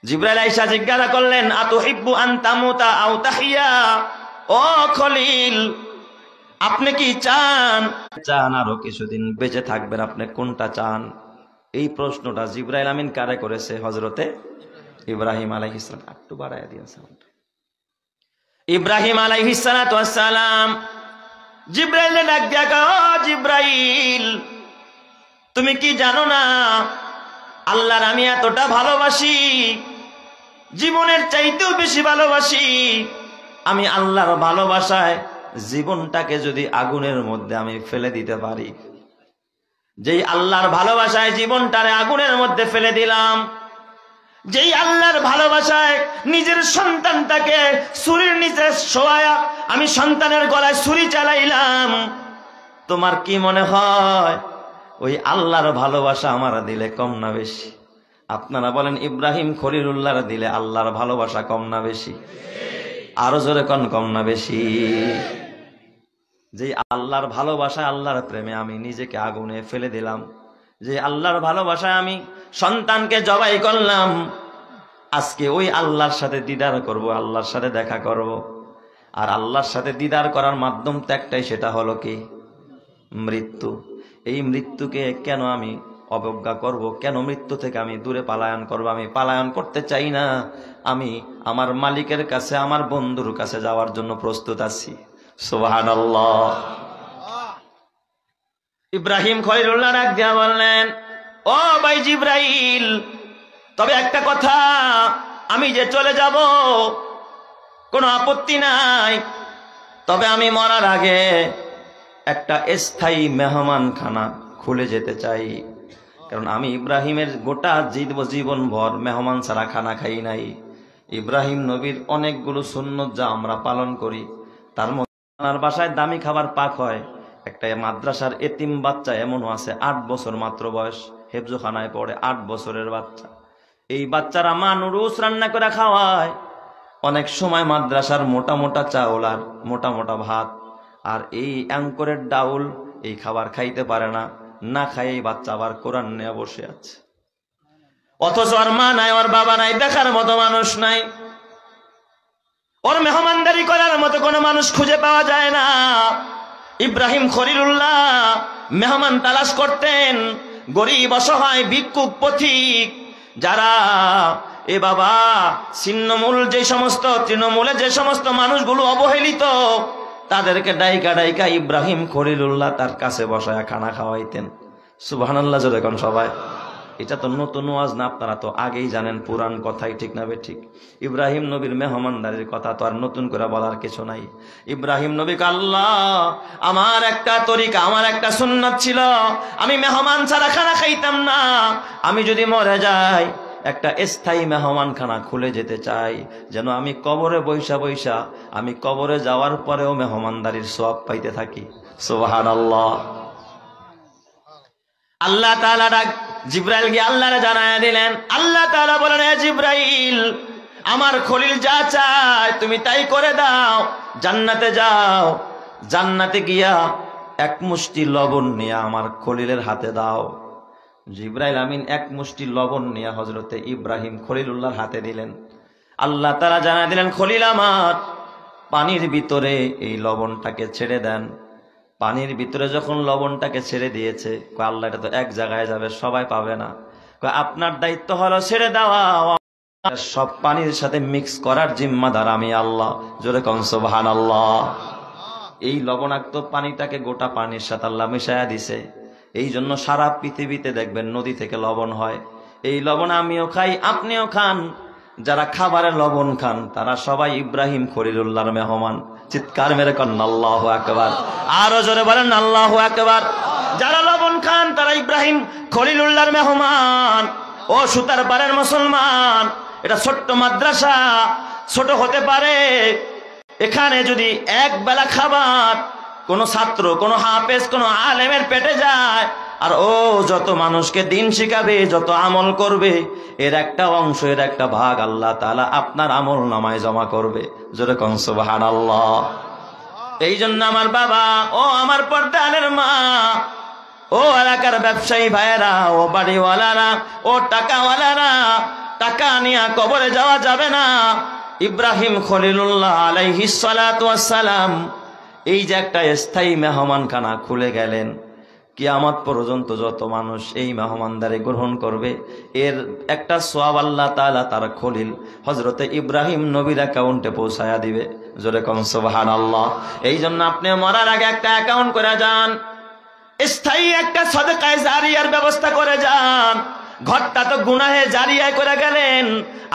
জিবরাইল আয়েশা জিজ্ঞাসা করলেন, আতুহিব্বু আন তামুতা আও তাহিয়া? ও খলিল, আপনি কি চান আরো কিছুদিন বেঁচে থাকবেন? আপনি কোনটা চান? এই প্রশ্নটা জিবরাইল আমিন কারে করেছে? হযরতে ইব্রাহিম আলাইহিস সালাম। একটু বাড়ায় দিয়েছে ইব্রাহিম আলাইহিস সালাতু ওয়াস সালাম। জিবরাইল ডাক দিয়া কয়, ও জিবরাইল, তুমি কি জানো না আল্লাহর আমি এতটা ভালোবাসি, জীবনের চাইতেও বেশি ভালোবাসি। আমি আল্লাহর ভালোবাসায় জীবনটাকে যদি আগুনের মধ্যে আমি ফেলে দিতে পারি, যেই আল্লাহর ভালোবাসায় জীবনটারে আগুনের মধ্যে ফেলে দিলাম, যেই আল্লাহর ভালোবাসায় নিজের সন্তানটাকে ছুরির নিচে শোয়ায়া আমি সন্তানের গলায় ছুরি চালাইলাম, তোমার কি মনে হয় ওই আল্লাহর ভালোবাসা আমার দিলে কম না বেশি? আপনারা বলেন ইব্রাহিম খলিলুল্লাহর দিলে আল্লাহর ভালোবাসা কম না বেশি? আরো জোরে কোন কম না বেশি? যে আল্লাহর ভালোবাসায়, আল্লাহর প্রেমে আমি নিজেকে আগুনে ফেলে দিলাম, যে আল্লাহর ভালোবাসায় আমি সন্তানকে জবাই করলাম, আজকে ওই আল্লাহর সাথে দিদার করব, আল্লাহর সাথে দেখা করব। আর আল্লাহর সাথে দিদার করার মাধ্যম তো একটাই, সেটা হলো কি? মৃত্যু। এই মৃত্যুকে কেন আমি অবজ্ঞা করব? কেন মৃত্যু থেকে আমি দূরে পালায়ন করব? আমি পালায়ন করতে চাই না। আমি আমার মালিকের কাছে, আমার বন্ধুর কাছে যাওয়ার জন্য প্রস্তুত আছি। সুবহানাল্লাহ। ইব্রাহিম খলিলুল্লাহ ডাক দিয়া বললেন, ও ভাই জিবরাইল, তবে একটা কথা, আমি যে চলে যাব কোনো আপত্তি নাই, তবে আমি মরার আগে একটা স্থায়ী মেহমানখানা খুলে যেতে চাই। কারণ আমি ইব্রাহিমের গোটা জীবন ভর মেহমান ছাড়া খানা খাই নাই। ইব্রাহিম নবীর অনেকগুলো সুন্নত যা আমরা পালন করি, তার মধ্যে আপনার বাসায় দামি খাবার পাক হয়। একটা মাদ্রাসার এতিম বাচ্চা এমনও আছে, 8 বছর মাত্র বয়স, হেফজোখানায় পড়ে, 8 বছরের বাচ্চা। এই বাচ্চারা মা নুরুস রান্না করে খাওয়ায়। অনেক সময় মাদ্রাসার মোটা মোটা চাউল আর মোটা মোটা ভাত, আর এই অ্যাঙ্করের ডাউল, এই খাবার খাইতে পারে না। না খাই এই বাচ্চা আবার কোরআন নিয়ে বসে আছে। অথচ ওর মা নাই, ওর বাবা নাই, দেখার মতো মানুষ নাই, ওর মেহমানদারি করার মতো কোনো মানুষ খুঁজে পাওয়া যায় না। ইব্রাহিম খলিলুল্লাহ মেহমান তালাশ করতেন, গরিব অসহায় ভিক্ষুক পথিক যারা এ বাবা ছিন্নমূল যে সমস্ত তৃণমূলে যে সমস্ত মানুষগুলো অবহেলিত, তাদেরকে ডাইকা ডাইকা ইব্রাহিম খলিলুল্লাহ তার কাছে বসায় খানা খাওয়াইতেন। সুবহানাল্লাহ জোরে কোন সবাই। এটা তো নতুন ওয়াজ না, আপনারা তো আগেই জানেন পুরান কথাই, ঠিক না বে ঠিক? ইব্রাহিম নবীর মেহমানদারির কথা তো আর নতুন করে বলার কিছু নাই। ইব্রাহিম নবীকে আল্লাহ, আমার একটা তরিকা, আমার একটা সুন্নাত ছিল, আমি মেহমান ছাড়া খানা খাইতাম না। আমি যদি মরে যাই, একটা স্থায়ী মেহমানখানা খুলে যেতে চাই, যেন আমি কবরে বৈশা বৈশা, আমি কবরে যাওয়ার পরেও মেহমানদারির সওয়াব পাইতে থাকি। সুবহানাল্লাহ। আল্লাহ তাআলা ডাক জিব্রাইল গিয়ে আল্লাহরে জানায়া দিলেন। আল্লাহ তাআলা বলেন, হে জিব্রাইল, আমার খলিল যা চায় তুমি তাই করে দাও। জান্নাতে যাও, জান্নাতে গিয়া এক মুষ্টি লবণ নিয়ে আমার খলিলের হাতে দাও। জিব্রাইল আমিন এক মুষ্টি লবণ নিয়ে হযরতে ইব্রাহিম খলিলুল্লাহর হাতে দিলেন। আল্লাহ তাআলা জানায়া দিলেন, খলিল আমার, পানির ভিতরে এই লবণটাকে ছেড়ে দেন। পানির ভিতরে যখন লবণটাকে ছেড়ে দিয়েছে, আল্লাহ এটা তো এক জায়গায় যাবে, সবাই পাবে না, আপনার দায়িত্ব হলো ছেড়ে দেওয়া, সব পানির সাথে মিক্স করার জিম্মাদার আমি আল্লাহ। জোরে কোন সুবহানাল্লাহ। এই লবণাক্ত পানিটাকে গোটা পানির সাথে আল্লাহ মিশায়া দিছে। এই জন্য সারা পৃথিবীতে দেখবেন নদী থেকে লবণ হয়। এই লবণ আমিও খাই, আপনিও খান। যারা খাবারে লবণ খান তারা সবাই ইব্রাহিম খলিলুল্লাহর মেহমান। চিৎকার মেরে কন্যা আল্লাহু আকবার। আরো জোরে বলেন আল্লাহু আকবার। যারা লবণ খান তারা ইব্রাহিম খলিলুল্লাহর মেহমান। ও সুতার পাড়ের মুসলমান, এটা ছোট্ট মাদ্রাসা, ছোট হতে পারে, এখানে যদি এক বেলা খাবার কোন ছাত্র, কোন হাফেজ, কোন আলেমের পেটে যায়, আর ও যত মানুষকে দিন শিখাবে, যত আমল করবে, এর একটা অংশ, এর একটা ভাগ আল্লাহ তাআলা আপনার আমল নামায় জমা করবে। জোরে কোন সুবহানাল্লাহ। এই জন্য আমার বাবা, ও আমার পর্দানের মা, ও এলাকার ব্যবসায়ী ভাইয়েরা, ও বাড়িওয়ালারা, ও টাকাওয়ালারা, টাকা নিয়ে কবরে যাওয়া যাবে না। ইব্রাহিম খলিলুল্লাহ আলাইহিস সালাতু ওয়াস সালাম এই যে একটা স্থায়ী মেহমানখানা খুলে গেলেন, কিয়ামত পর্যন্ত যত মানুষ এই মেহমানদারি গ্রহণ করবে, এর একটা সওয়াব আল্লাহ তাআলা তার খলিল হযরতে ইব্রাহিম নবীর অ্যাকাউন্টে পৌঁছায়া দিবে। জোরে কোন সুবহানাল্লাহ। এই জন্য আপনি মরার আগে একটা অ্যাকাউন্ট করে যান, স্থায়ী একটা সাদকায়ে জারিয়ার ব্যবস্থা করে যান। ঘরটা তো গুনাহে জারিয়া করে গেলেন,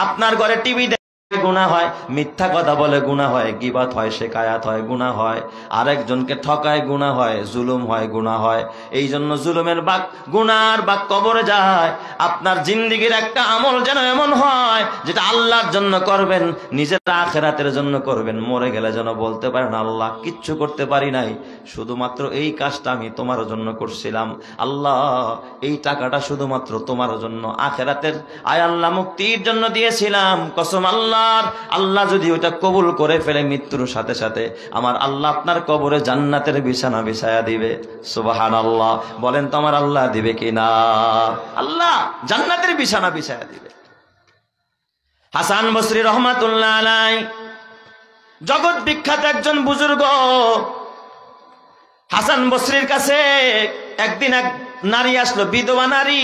আপনার ঘরে টিভি গুনাহ হয়, মিথ্যা কথা বলে গুনাহ হয়, গীবত হয়, শিকায়াত হয়, গুনাহ হয়, আরেকজনকে ঠকায় গুনাহ হয়, জুলুম হয়, গুনাহ হয়। এই জন্য জুলুমের বাক, গুনার বাক কবরে যায়। আপনার জিন্দেগির একটা আমল যেন এমন হয় যেটা আল্লাহর জন্য করবেন, নিজের আখিরাতের জন্য করবেন। মরে গেলে যেন বলতে পারেন, আল্লাহ কিচ্ছু করতে পারি নাই, শুধুমাত্র এই কাজটা আমি তোমার জন্য করছিলাম। আল্লাহ এই টাকাটা শুধুমাত্র তোমার জন্য, আখিরাতের আয় আল্লাহ মুক্তির জন্য দিয়েছিলাম। কসম আল্লাহ, আল্লাহ যদি ওটা কবুল করে ফেলে মৃত্যুর সাথে সাথে, আমার আল্লাহ আপনার কবরে জান্নাতের বিছানা বিছায়া দিবে। সুবহানাল্লাহ। বলেন তো আমার আল্লাহ দিবে কিনা? আল্লাহ জান্নাতের বিছানা বিছায়া দিবে। হাসান বসরি রহমাতুল্লাহ আলাইহি জগৎ বিখ্যাত একজন বুজুর্গ। হাসান বসরির কাছে একদিন এক নারী আসলো, বিধবা নারী।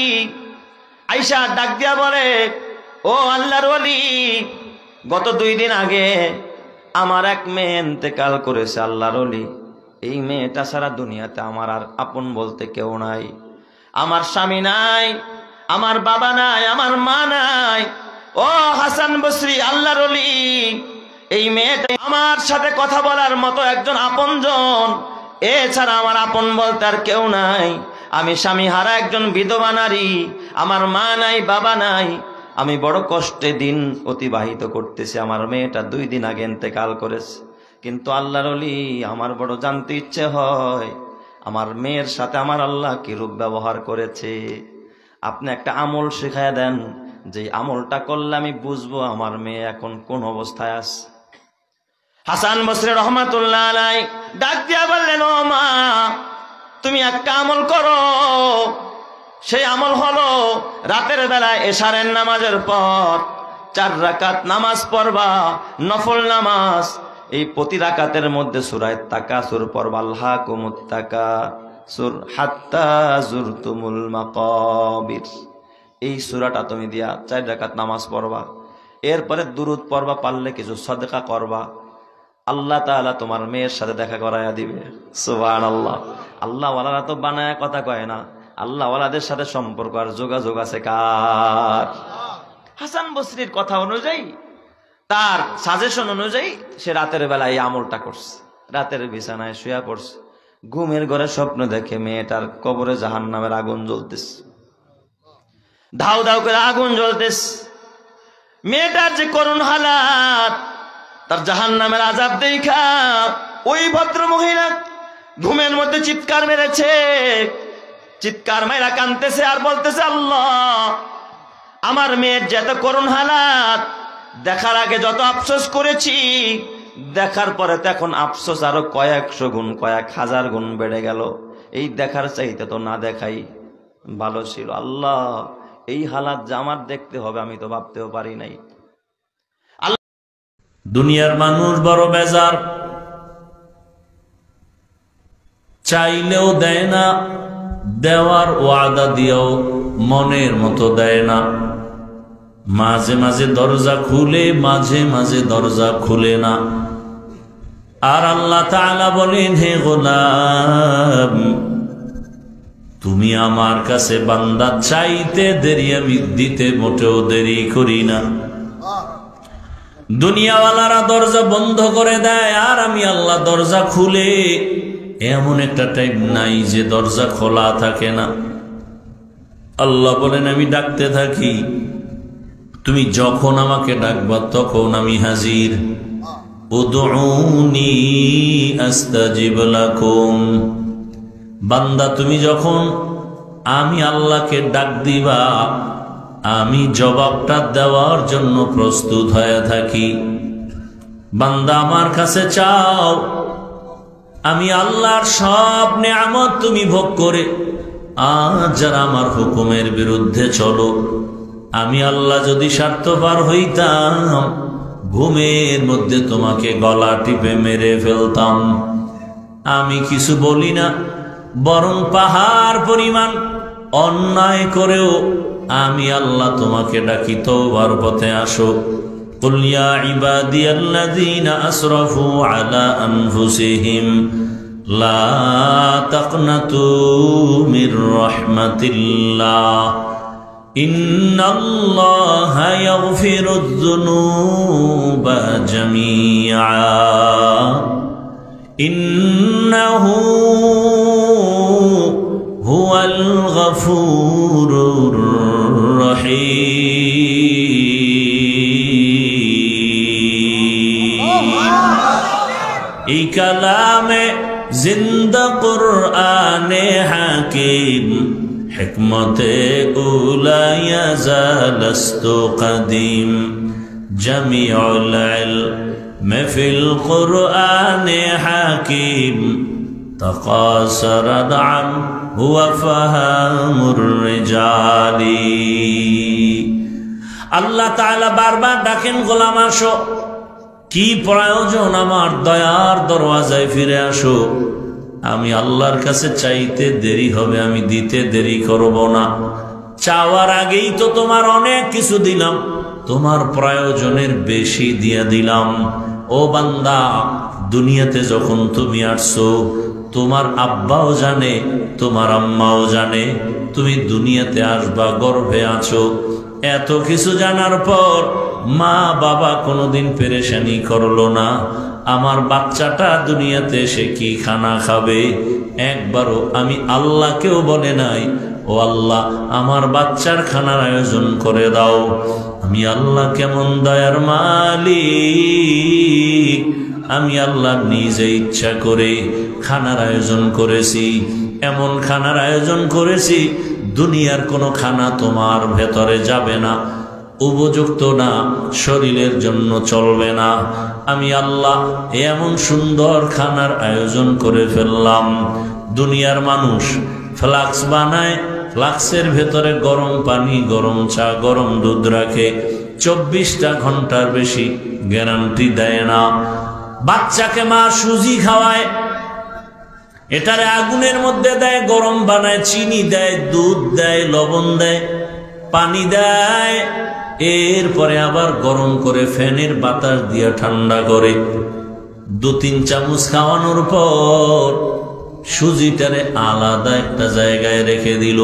আয়েশা ডাক দিয়া বলে, ও আল্লাহর ওলি, গত 2 দিন আগে আমার এক মেয়ে ইন্তেকাল করেছে আল্লাহর ওলি। এই মেয়েটা সারা দুনিয়াতে আমার আর আপন বলতে কেউ নাই। আমার স্বামী নাই, আমার বাবা নাই, আমার মা নাই। ও হাসান বসরি আল্লাহর ওলি, এই মেয়েটা আমার সাথে কথা বলার মতো একজন আপনজন, এছাড়া আমার আপন বলতে আর কেউ নাই। আমি স্বামী হারা একজন বিধবা নারী, আমার মা নাই, বাবা নাই, আমি বড় কষ্টে দিন অতিবাহিত করতেছি, আমার মেয়েটা 2 দিন আগে ইন্তেকাল করেছে। কিন্তু আল্লাহর ওলি, আমার বড় জানতে ইচ্ছে হয় আমার মেয়ের সাথে আমার আল্লাহ কি রূপ ব্যবহার করেছে। আপনি একটা আমল শেখায় দেন, যে আমলটা করলে আমি বুঝবো আমার মেয়ে এখন কোন অবস্থায় আছে। হাসান বসরি রহমাতুল্লাহ আলাইহি ডাক দিয়া বললেন, ও মা, তুমি একটা আমল করো। সেই আমল হলো রাতের বেলায় এশারের নামাজের পর 4 রাকাত নামাজ পড়বা, নফল নামাজ। এই প্রতি রাকাতের মধ্যে সূরা তাকাসুর পড়বা, আলহাকুমুত তাকাসুর হাত্তা যুরতুমুল মাকাবির। এই সূরাটা তুমি দিয়া 4 রাকাত নামাজ পড়বা। এরপরে দুরূদ পড়বা, পারলে কিছু সদকা করবা। আল্লাহ তাআলা তোমার মেয়ের সাথে দেখা করাইয়া দিবে। সুবহানাল্লাহ। আল্লাহ ওয়ালারা তো বানায়া কথা কয় না, আল্লাহ ওয়ালাদের সাথে সম্পর্ক আর যোগাযোগ আছে কার? হাসান বসরির কথা অনুযায়ী, তার সাজেশন অনুযায়ী সে রাতের বেলায় এই আমলটা করছে। রাতের বিছানায় শুয়ে পড়ছে, ঘুমের ঘরে স্বপ্ন দেখে মেয়েটার কবরে জাহান্নামের আগুন জ্বলতেছে, ধাউ ধাউ করে আগুন জ্বলতেছে। মেয়েটার যে করুণ হালাত, তার জাহান্নামের আযাব দেখা ওই ভদ্র মহিলা ঘুমের মধ্যে চিৎকার মেরেছে, চিৎকার মেরা কাঁদতেছে আর বলতেছে, আল্লাহ, আমার মেয়ের যে এত করুণ হালাত, দেখার আগে যত আফসোস করেছি, দেখার পরে তো এখন আফসোস আরো কয়েকশো গুণ, কয়েক হাজার গুণ বেড়ে গেল। এই দেখার চাইতে তো না দেখাই ভালো ছিল। আল্লাহ, এই হালাত যে আমার দেখতে হবে আমি তো ভাবতেও পারি নাই। দুনিয়ার মানুষ বড় বেজার, চাইলেও দেয় না, দেওয়ার ওয়াদা দিয়েও মনের মতো দেয় না। মাঝে মাঝে দরজা খুলে, মাঝে মাঝে দরজা খুলে না। আর আল্লাহ তাআলা বলেন, হে গোলাম, তুমি আমার কাছে বান্দা চাইতে দেরি, আমি দিতে মোটেও দেরি করি না। দুনিয়াওয়ালারা দরজা বন্ধ করে দেয়, আর আমি আল্লাহ দরজা খুলে, এমন একটা টাইম নাই যে দরজা খোলা থাকে না। আল্লাহ বলেন, আমি ডাকতে থাকি, তুমি যখন আমাকে ডাকবা তখন আমি হাজির। উদউনি আস্তাজিব লাকুম। বান্দা, তুমি যখন আমি আল্লাহকে ডাক দিবা, আমি জবাবটা দেওয়ার জন্য প্রস্তুত হয়ে থাকি। বান্দা, আমার কাছে চাও, আমি আল্লাহর সব নিয়ামত তুমি ভোগ করে আজ যারা আমার হুকুমের বিরুদ্ধে চলো, আমি আল্লাহ যদি স্বার্থপর হইতাম, ঘুমের মধ্যে তোমাকে গলা টিপে মেরে ফেলতাম। আমি কিছু বলি না, বরং পাহাড় পরিমাণ অন্যায় করেও আমি আল্লাহ তোমাকে ডাকি, তওবার পথে আসো। কুল ইয়া ইবাদিয়াল্লাযীনা আসরাফু আলা আনফুসিহিম লা তাকনাতু মির রাহমাতিল্লাহ ইন্নাল্লাহা ইয়াগফিরুয যুনুবা জামিআ ইন্নাহু হুয়াল গফুরুর রহিম। এই কালামে জিন্দা কুরআনে হাকিম, হিকমতে উলায়া জালাস্তু কদিম, জামিউল ইলম ফিল কুরআনে হাকিম, তাকাসারাদ আনহু ওয়া ফাহামুর রিজালি। আল্লাহ তাআলা বারবার ডাকেন, গোলাম আসো, কি প্রয়োজন আমার দয়ার দরওয়াজায় ফিরে আসো। আমি আল্লাহর কাছে চাইতে দেরি হবে, আমি দিতে দেরি করব না। চাওয়ার আগেই তো তোমার অনেক কিছু দিলাম, তোমার প্রয়োজনের বেশি দিয়ে দিলাম। ও বান্দা, দুনিয়াতে যখন তুমি আসছো, তোমার আব্বাও জানে, তোমার আম্মাও জানে তুমি দুনিয়াতে আসবা, গর্ভে আছো। এত কিছু জানার পর মা বাবা কোনোদিন পেরেশানি করলো না, আমার বাচ্চাটা দুনিয়াতে এসে কি খানা খাবে। একবারও আমি আল্লাহকেও বলে নাই, ও ও আল্লাহ আমার বাচ্চার খানার আয়োজন করে দাও। আমি আল্লাহ কেমন দয়ার মালিক, আমি আল্লাহ নিজে ইচ্ছা করে খানার আয়োজন করেছি, এমন খানার আয়োজন করেছি দুনিয়ার কোনো খানা তোমার ভেতরে যাবে না, উপযুক্ত না, শরীরের জন্য চলবে না। আমি আল্লাহ এমন সুন্দর খানার আয়োজন করে ফেললাম। দুনিয়ার মানুষ ফ্লাক্স বানায়, ফ্লাক্সের ভেতরে গরম পানি, গরম চা, গরম দুধ রাখে, 24টা ঘন্টার বেশি গ্যারান্টি দেয় না। বাচ্চাকে মা সুজি খাওয়ায়, এটারে আগুনের মধ্যে দেয়, গরম বানায়, চিনি দেয়, দুধ দেয়, লবণ দেয়, পানি দেয়, এরপরে আবার গরম করে ফ্যানের বাতাস দিয়ে ঠান্ডা করে। 2-3 চামচ খাওয়ানোর পর সুজিটারে আলাদা একটা জায়গায় রেখে দিল।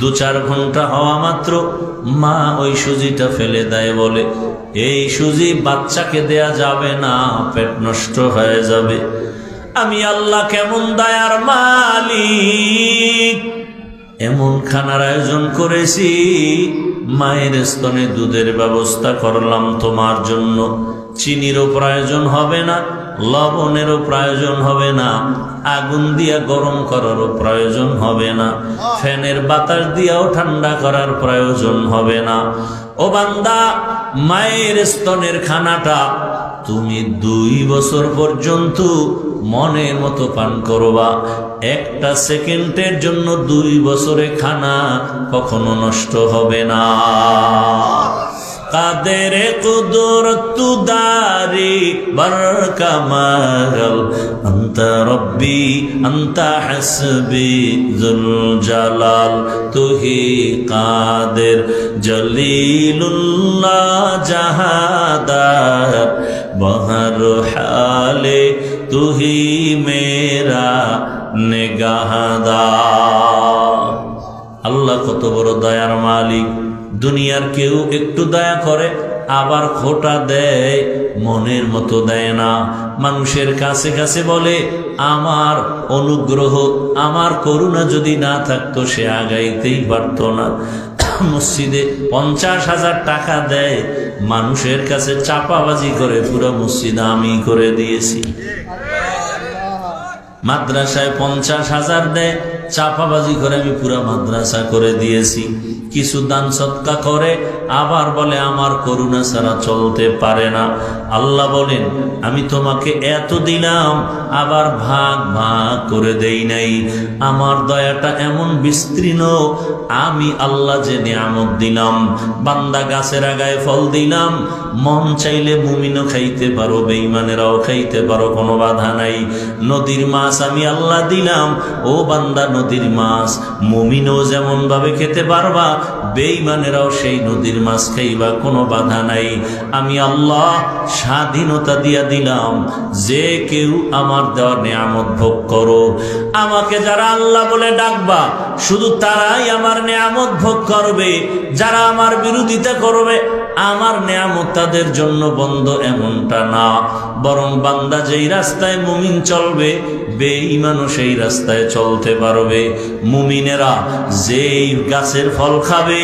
2-4 ঘন্টা হওয়া মাত্র মা ওই সুজিটা ফেলে দেয়, বলে এই সুজি বাচ্চাকে দেয়া যাবে না, পেট নষ্ট হয়ে যাবে। আমি আল্লাহ কেমন দয়ার মালিক, এমন খানার আয়োজন করেছি, মায়ের স্তনে দুধের ব্যবস্থা করলাম তোমার জন্য। চিনিরও প্রয়োজন হবে না, লবণেরও প্রয়োজন হবে না, আগুন দিয়া গরম করারও প্রয়োজন হবে না, ফ্যানের বাতাস দিয়াও ঠান্ডা করার প্রয়োজন হবে না। ও বান্দা, মায়ের স্তনের খানাটা তুমি 2 বছর পর্যন্ত মনের মতো পান করবা। 1 সেকেন্ডের জন্য 2 বছরে খানা কখনো নষ্ট হবে না। কাদের কুদরত দারি বরকামাল, আনতা রব্বি আনতা হাসবি যুল জালাল, তুহি কাদের জলিলুল্লাহ জাহাদার, বহর হালে তুহি মেরা নিগাহদার। আল্লাহ কত বড় দয়ার মালিক। দুনিয়ার কেউ একটু দয়া করে, আবার খোটা দেয়, মনের মতো দেয় না। মানুষের কাছে কাছে বলে আমার অনুগ্রহ, আমার করুণা যদি না থাকতো সে আগাইতেই পারত না। মসজিদে 50,000 টাকা দেয়, মানুষের কাছে চাপাবাজি করে পুরো মসজিদ আমি করে দিয়েছি। মাদ্রাসায় 50,000 দেয়, চাপাবাজি করে আমি পুরা মাদ্রাসা করে দিয়েছি। কিছু দান সৎকা করে, আবার বলে আমার করুণা ছাড়া চলতে পারে না। আল্লাহ বলেন আমি তোমাকে এত দিলাম, আবার ভাগ ভাগ করে দেই নাই। আমার দয়াটা এমন বিস্তীর্ণ, আমি আল্লাহ যে নিয়ামত দিলাম, বান্দা গাছের আগায় ফল দিলাম, মন চাইলে মুমিনও খাইতে পারো, বেঈমানেরাও খাইতে পারো, কোনো বাধা নাই। নদীর মাছ আমি আল্লাহ দিলাম, ও বান্দা নদীর মাছ মুমিনও যেমন ভাবে খেতে পারবা, বেঈমানেরাও সেই নদীর মাছ খাইবা, কোনো বাধা নাই। আমি আল্লাহ স্বাধীনতা দিয়া দিলাম, যে কেউ আমার দেওয়া নিয়ামত ভোগ করো। আমাকে যারা আল্লাহ বলে ডাকবা, শুধু তারাই আমার নিয়ামত ভোগ করবে। যারা আমার বিরোধিতা করবে, আমার নিয়ামত তাদের জন্য বন্ধ এমনটা না, বরং বান্দা যেই রাস্তায় মুমিন চলবে, বেঈমানও সেই রাস্তায় চলতে পারবে। মুমিনেরা যেই গাছের ফল খাবে,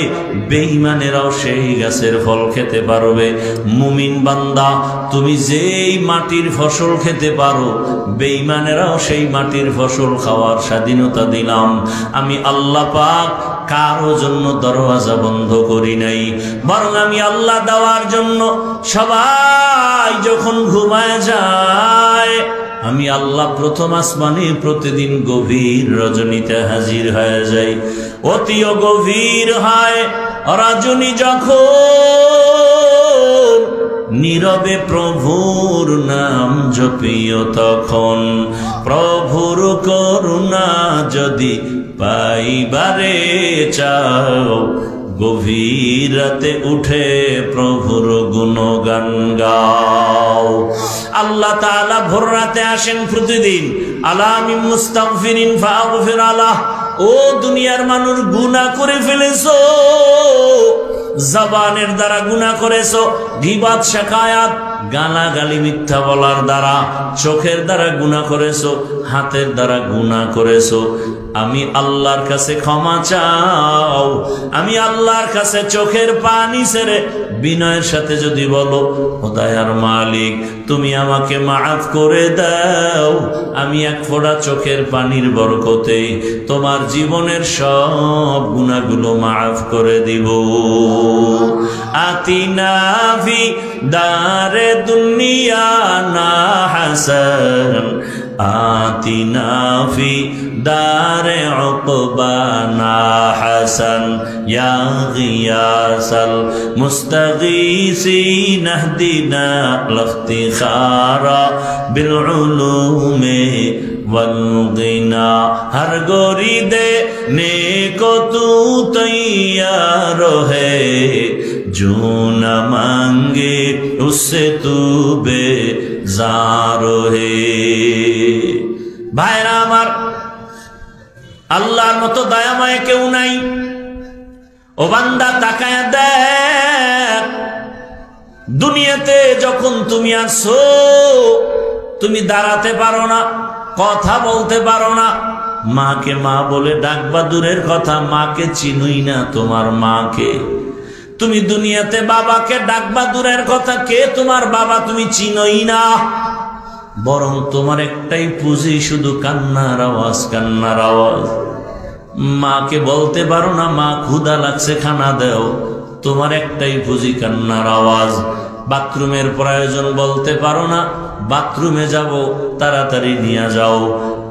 বেঈমানেরাও সেই গাছের ফল খেতে পারবে। মুমিন বান্দা তুমি যেই মাটির ফসল খেতে পারো, বেঈমানেরাও সেই মাটির ফসল খাওয়ার স্বাধীনতা দিলাম। আমি আল্লাহ পাক কারো জন্য দরওয়াজা বন্ধ করি নাই, বরং আমি আল্লাহ দেওয়ার জন্য সবাই যখন ঘুমায় যায়, আমি আল্লাহ প্রথম আসমানে প্রতিদিন গভীর রজনীতে হাজির হয়ে যাই। অতিও গভীর হয় রজনী যখন, নীরবে প্রভুর নাম জপিও তখন। প্রভুর করুণা যদি পাইবারে চাও, গভীর রাতে উঠে প্রভুর গুণগান গাও। আল্লাহ তাআলা ভোর রাতে আসেন প্রতিদিন। আলামি মুস্তাগফিরিন ফাগফির আলাহ। ও দুনিয়ার মানুষ, গুনাহ করে ফেলেছো, জবানের দ্বারা গুনাহ করেছো, গীবত, শিকায়াত, গালাগালি মিথ্যা বলার দ্বারা, চোখের দ্বারা গুনাহ করেছো, হাতের দ্বারা গুনাহ করেছো, আমি আল্লাহর কাছে ক্ষমা চাও। আমি আল্লাহর কাছে চোখের পানি ছেড়ে বিনয়ের সাথে যদি বলো, ও দয়ার মালিক তুমি আমাকে মাফ করে দাও, আমি এক ফোঁটা চোখের পানির বরকতে তোমার জীবনের সব গুনাহগুলো মাফ করে দিব। আতিনা ফি দারে দুনিয়া না হাসান, আতিনা ফি দারে উকবানা হাসান, ইয়া গিয়াসাল মুস্তাগীসিন ইহদিনা লিখতিখারা বিল উলুমি वल गिना, हर गोरी देने को तू तैयार है, जो न मांगे उससे तू बेजार है। भाईरा आमार, আল্লাহর মতো দয়াময় কেউ নাই। ও বান্দা তাকায়া দেখ, দুনিয়াতে যখন তুমি আসছো তুমি দাঁড়াতে পারো না, কথা বলতে পারো না, মাকে মা বলে ডাকবা দূরের কথা, মাকে চিনুই না তোমার মাকে। তুমি দুনিয়াতে বাবাকে ডাকবা দূরের কথা, কে তোমার বাবা তুমি চিনোই না। বরং তোমার একটাই পুঁজি, শুধু কান্নার আওয়াজ, কান্নার আওয়াজ। মাকে বলতে পারো না মা ক্ষুধা লাগছে খানা দাও, তোমার একটাই পুঁজি, কান্নার আওয়াজ। বাথরুমের প্রয়োজন বলতে পারো না, বাথরুমে যাব তাড়াতাড়ি নিয়ে যাও।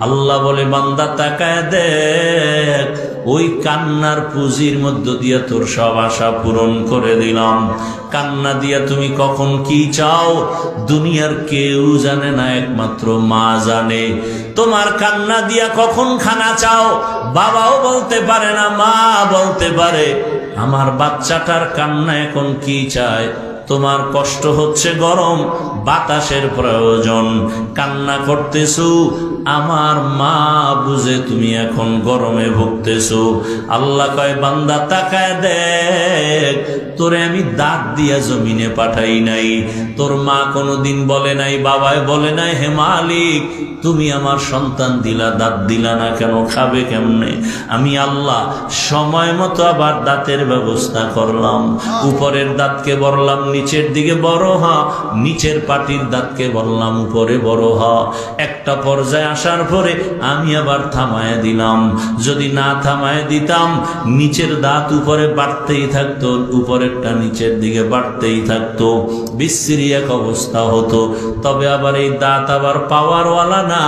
আল্লাহ বলে বান্দা তাকায় দেখ, ওই কান্নার পুঁজির মধ্য দিয়া তোর সব আশা পূরণ করে দিলাম। কান্না দিয়া তুমি কখন কি চাও দুনিয়ার কেউ জানে না, একমাত্র মা জানে। তোমার কান্না দিয়া কখন খানা চাও বাবাও বলতে পারে না, মা বলতে পারে। আমার বাচ্চাটার কান্না এখন কি চায়, তোমার কষ্ট হচ্ছে গরম, বাতাসের প্রয়োজন, কান্না করতেছো, আমার মা বুঝে তুমি এখন গরমে ভুগতেছো। আল্লাহ কয় বান্দা তাকায় দেখ, তোরে আমি দাঁত দিয়া জমিনে পাঠাই নাই। তোর মা কোনোদিন বলে নাই, বাবায় বলে নাই, হে মালিক তুমি আমার সন্তান দিলা, দাঁত দিলা না কেন, খাবে কেমনে? আমি আল্লাহ সময় মতো আবার দাঁতের ব্যবস্থা করলাম। উপরের দাঁতকে বললাম নিচের দিকে বড় হ, নিচের পাটির দাঁতকে বললাম উপরে বড় হ। একটা পর্যায়ে আসার পরে আমি আবার থামায় দিলাম। যদি না থামায় দিতাম নিচের দাঁত উপরে বাড়তেই থাকতো, উপরেরটা নিচের দিকে বাড়তেই থাকতো, বিশ্রী এক অবস্থা হতো। তবে আবার এই দাঁত আবার পাওয়ারওয়ালা না,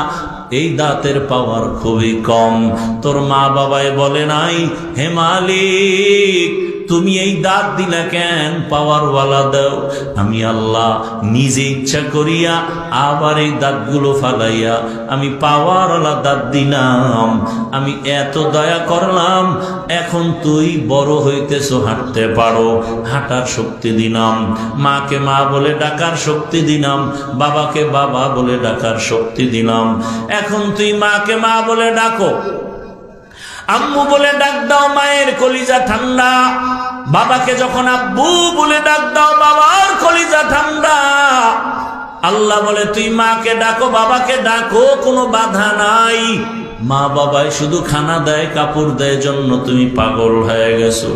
এই দাঁতের পাওয়ার খুবই কম। তোর মা বাবায় বলে নাই, হে মালিক তুমি এই দাঁত দিলা কেন, পাওয়ারওয়ালা দাও। আমি আল্লাহ নিজে ইচ্ছা করিয়া আবার এই দাঁতগুলো ফালাইয়া আমি পাওয়ারওয়ালা দাঁত দিলাম। আমি এত দয়া করলাম, এখন তুই বড় হইতেছো, হাঁটতে পারো, হাঁটার শক্তি দিলাম। মাকে মা বলে ডাকার শক্তি দিলাম, বাবাকে বাবা বলে ডাকার শক্তি দিলাম। এখন তুই মাকে মা বলে ডাকো, আম্মু বলে ডাক দাও, মায়ের কলিজা ঠান্ডা। বাবাকে যখন আব্বু বলে ডাক দাও, বাবার কলিজা ঠান্ডা। আল্লাহ বলে তুই মাকে ডাকো, বাবাকে ডাকো, কোনো বাধা নাই। মা বাবাই শুধু খানা দেয়, কাপড় দেয়, জন্য তুমি পাগল হয়ে গেছো।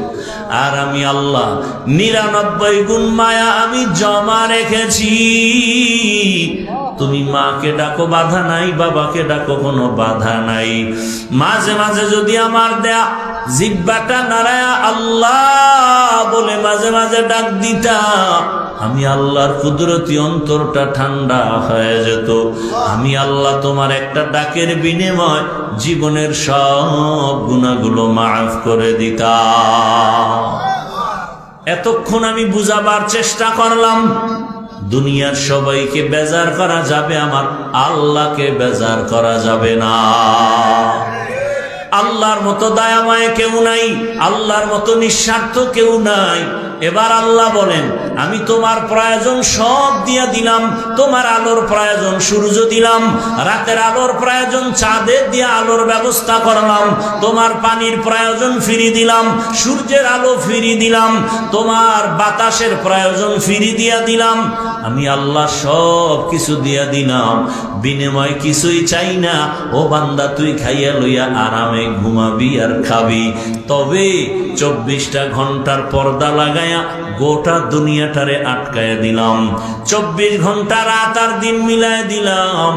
আর আমি আল্লাহ 99 গুণ মায়া আমি জমা রেখেছি। তুমি মাকে ডাকো, বাধা নাই, বাবাকে ডাকো, কোনো বাধা নাই। মাঝে মাঝে যদি আমার দেয়া জিহ্বাটা নাড়ায়া আল্লাহ বলে মাঝে মাঝে ডাক দিতা, আমি আল্লাহর কুদরতি অন্তরটা ঠান্ডা হয়ে যেত। আমি আল্লাহ তোমার একটা ডাকের বিনিময় জীবনের সব গুনাহগুলো মাফ করে দিতাম। এতক্ষণ আমি বুঝাবার চেষ্টা করলাম, দুনিয়ার সবাইকে বেজার করা যাবে, আমার আল্লাহকে বেজার করা যাবে না। আল্লাহর মতো দয়াময় কেউ নাই, আল্লাহর মতো নিঃস্বার্থ কেউ নাই। এবার আল্লাহ বলেন, আমি তোমার প্রয়োজন সব দিয়া দিলাম। তোমার আলোর প্রয়োজন সূর্য দিলাম, রাতের আলোর প্রয়োজন চাঁদের দিয়ে আলোর ব্যবস্থা করলাম, তোমার পানির প্রয়োজন ফিরি দিলাম, সূর্যের আলো ফিরি দিলাম, তোমার বাতাসের প্রয়োজন ফিরি দিয়া দিলাম। আমি আল্লাহ সব কিছু দিয়া দিলাম, বিনিময় কিছুই চাই না। ও বান্দা, তুই খাইয়া লইয়া আরামে ঘুমাবি আর খাবি। তবে 24টা ঘন্টার পর্দা লাগায়া গোটা দুনিয়াটারে আটকায়া দিলাম। 24 ঘন্টা রাত আর দিন মিলায় দিলাম।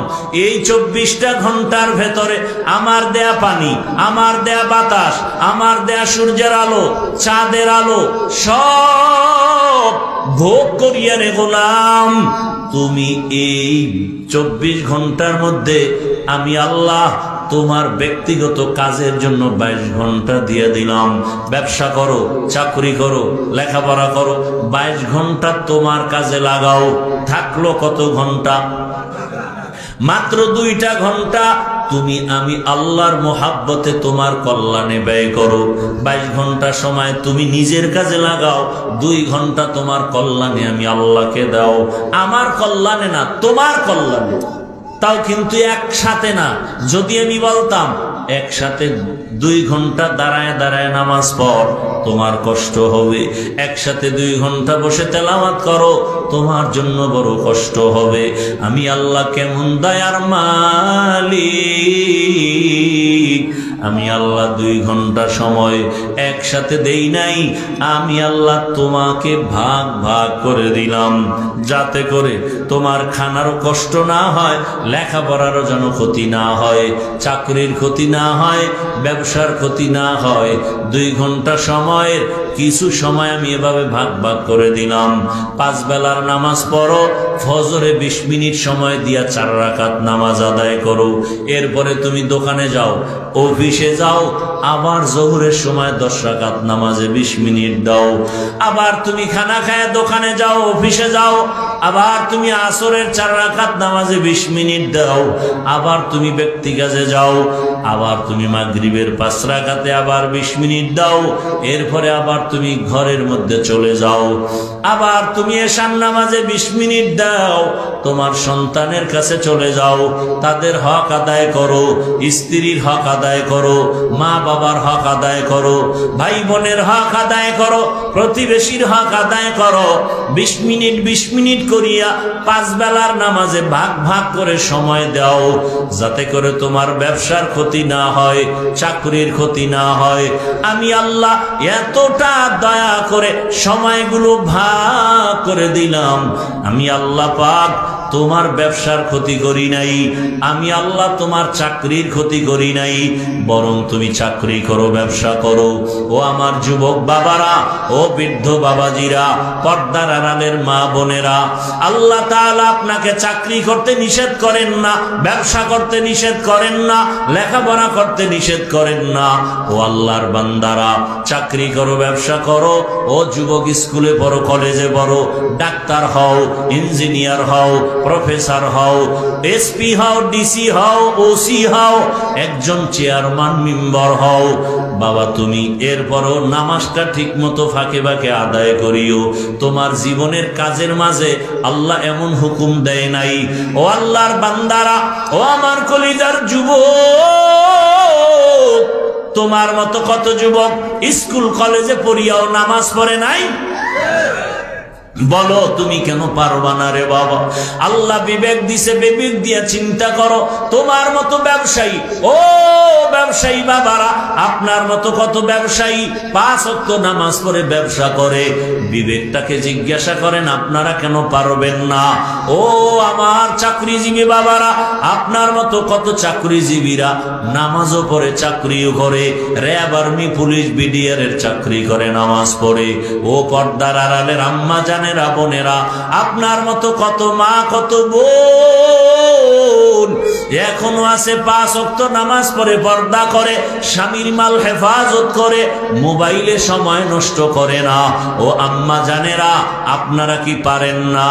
এই 24টা ঘন্টার ভেতরে আমার দেয়া পানি, আমার দেয়া বাতাস, আমার দেয়া সূর্যের আলো, চাঁদের আলো সব ভোগ করিয়া রে গোলাম। তুমি এই 24 ঘন্টার মধ্যে আমি আল্লাহ তোমার ব্যক্তিগত কাজের জন্য 22 ঘন্টা দিয়ে দিলাম। ব্যবসা করো, চাকরি করো, লেখাপড়া করো, 22 ঘন্টা তোমার কাজে লাগাও। থাকলো কত ঘন্টা? মাত্র 2টা ঘন্টা তুমি আমি আল্লাহর মোহাব্বতে তোমার কল্যাণে ব্যয় করো। 22 ঘন্টা সময় তুমি নিজের কাজে লাগাও, 2 ঘন্টা তোমার কল্যাণে আমি আল্লাহকে দাও। আমার কল্যাণে না, তোমার কল্যাণে। তাও কিন্তু একসাথে না। যদি আমি বলতাম একসাথে 2 ঘন্টা দাঁড়ায় দাঁড়ায় নামাজ পড়, তোমার কষ্ট হবে। একসাথে 2 ঘন্টা বসে তেলাওয়াত করো, তোমার জন্য বড় কষ্ট হবে। আমি আল্লাহ কেমন দয়ার মালিক! আমি আল্লাহ 2 ঘন্টা সময় একসাথে দেই নাই। আমি আল্লাহ তোমাকে ভাগ ভাগ করে দিলাম, যাতে করে তোমার খানারও কষ্ট না হয়, লেখাপড়ারও যেন ক্ষতি না হয়, চাকরির ক্ষতি না হয়, ব্যবসার ক্ষতি না হয়। 2 ঘন্টা সময়ের কিছু সময় আমি এভাবে ভাগ ভাগ করে দিলাম। 5 বেলার নামাজ পড়ো, ফজরে 20 মিনিট সময় দিয়া 4 রাকাত নামাজ আদায় করো। এরপরে তুমি দোকানে যাও, অফিসে যাও, আবার জোহরের সময় 10 রাকাত নামাজে 20 মিনিট দাও। আবার তুমি খানা খায় দোকানে যাও, অফিসে যাও, আবার তুমি আসরের 4 রাকাত নামাজে 20 মিনিট দাও। আবার তুমি ব্যক্তি কাজে যাও, আবার তুমি মাগরিবের 5 রাকাতে আবার 20 মিনিট দাও। এরপরে আবার তুমি ঘরের মধ্যে চলে যাও, আবার তুমি এশার নামাজে 20 মিনিট দাও। তোমার সন্তানের কাছে চলে যাও, তাদের হক আদায় করো, স্ত্রীর হক আদায় করো, মা বাবার হক আদায় করো, ভাই বোনের হক আদায় করো, প্রতিবেশীর হক আদায় করো। 20 মিনিট 20 মিনিট করিয়া 5 বেলার নামাজে ভাগ ভাগ করে সময় দাও, যাতে করে তোমার ব্যবসার ক্ষতি না হয়, চাকরির ক্ষতি না হয়। আমি আল্লাহ এতটা দয়া করে সময়গুলো ভাগ করে দিলাম। আমি আল্লাহ পাক তোমার ব্যবসার ক্ষতি করি নাই, আমি আল্লাহ তোমার চাকরির ক্ষতি করি নাই, বরং তুমি চাকরি করো, ব্যবসা করো। ও আমার যুবক বাবারা, ও বৃদ্ধ বাবাজিরা, পর্দার আড়ালের মা বোনেরা, আল্লাহ তাআলা আপনাকে চাকরি করতে নিষেধ করেন না, ব্যবসা করতে নিষেধ করেন না, লেখাপড়া করতে নিষেধ করেন না। ও আল্লাহর বান্দারা, চাকরি করো, ব্যবসা করো। ও যুবক, স্কুলে পড়ো, কলেজে পড়ো, ডাক্তার হও, ইঞ্জিনিয়ার হও, প্রফেসর হও, এসপি হও, ডিসি হও, ওসি হও, একজন চেয়ারম্যান মেম্বার হও। বাবা, তুমি এরপরও নামাজটা ঠিক মতো ফাঁকে ফাঁকে আদায় করিও। তোমার জীবনের কাজের মাঝে আল্লাহ এমন হুকুম দেয় নাই। ও আল্লাহর বান্দারা, ও আমার কলিজার যুবক, তোমার মতো কত যুবক স্কুল কলেজে পড়িয়াও নামাজ পড়ে নাই? বলো, তুমি কেন পারবা না রে বাবা? আল্লাহ বিবেক দিছে, বিবেক দিয়া চিন্তা করো। তোমার মতো ব্যবসায়ী, ও ব্যবসায়ী বাবারা, আপনার মতো কত ব্যবসায়ী 5 ওয়াক্ত নামাজ পড়ে ব্যবসা করে। বিবেকটাকে জিজ্ঞাসা করেন, আপনারা কেন পারবেন না? ও আমার চাকরিজীবী বাবারা, আপনার মতো কত চাকরিজীবীরা নামাজও পড়ে, চাকরিও করে, র্যাব, আর্মি, পুলিশ, বিডিআর এর চাকরি করে, নামাজ পড়ে। ও পর্দার আড়ালের আম্মা জানেরা, বোনেরা, আপনার মতো কত মা, কত বোন এখনো আছে 5 ওয়াক্ত নামাজ পড়ে, পর্দা করে, স্বামীর মাল হেফাজত করে, মোবাইলে সময় নষ্ট করে না। ও আম্মা জানেরা, আপনারা কি পারেন না?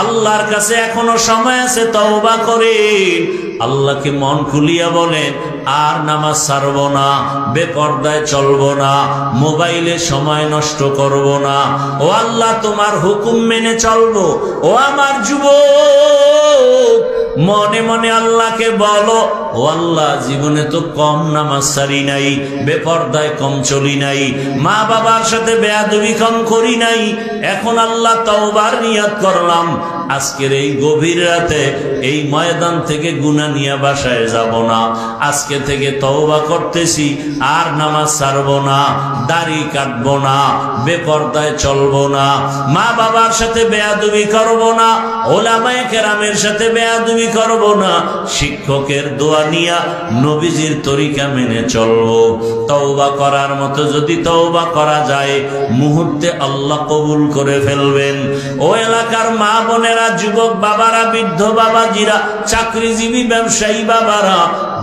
আল্লাহর কাছে এখনো সময় আছে, তওবা করেন। আল্লাহকে মন খুলিয়া বলেন, আর নামাজ ছাড়বো না, বেপরদায় চলবো না, মোবাইলে সময় নষ্ট করব না। ও আল্লাহ, তোমার হুকুম মেনে চলবো। ও আমার যুবক, মনে মনে আল্লাহকে বলো, ও আল্লাহ, জীবনে তো কম নামাজ ছাড়ি নাই, বেপরদায় কম চলি নাই, মা বাবার সাথে বেয়াদবি কম করি নাই। এখন আল্লাহ তওবার নিয়ত করলাম, আজকের এই গভীর রাতে এই ময়দান থেকে গুনাহ নিয়ে বাসায় যাব না। আজকে থেকে তওবা করতেছি, আর নামাজ ছাড়বো না, দাড়ি কাটবো না, বেপরদায় চলবো না, মা বাবার সাথে বেয়াদবি করব না, ওলামায়ে কেরামের সাথে বেয়াদবি করব না, শিক্ষকের দোয়া নিয়া নবীজির তরিকা মেনে চলবো। তওবা করার মতো যদি তওবা করা যায়, মুহূর্তে আল্লাহ কবুল করে ফেলবেন। ও এলাকার মা বোনেরা, যুবক বাবারা, বৃদ্ধ বাবাজিরা, চাকরিজীবী ব্যবসায়ী বাবারা,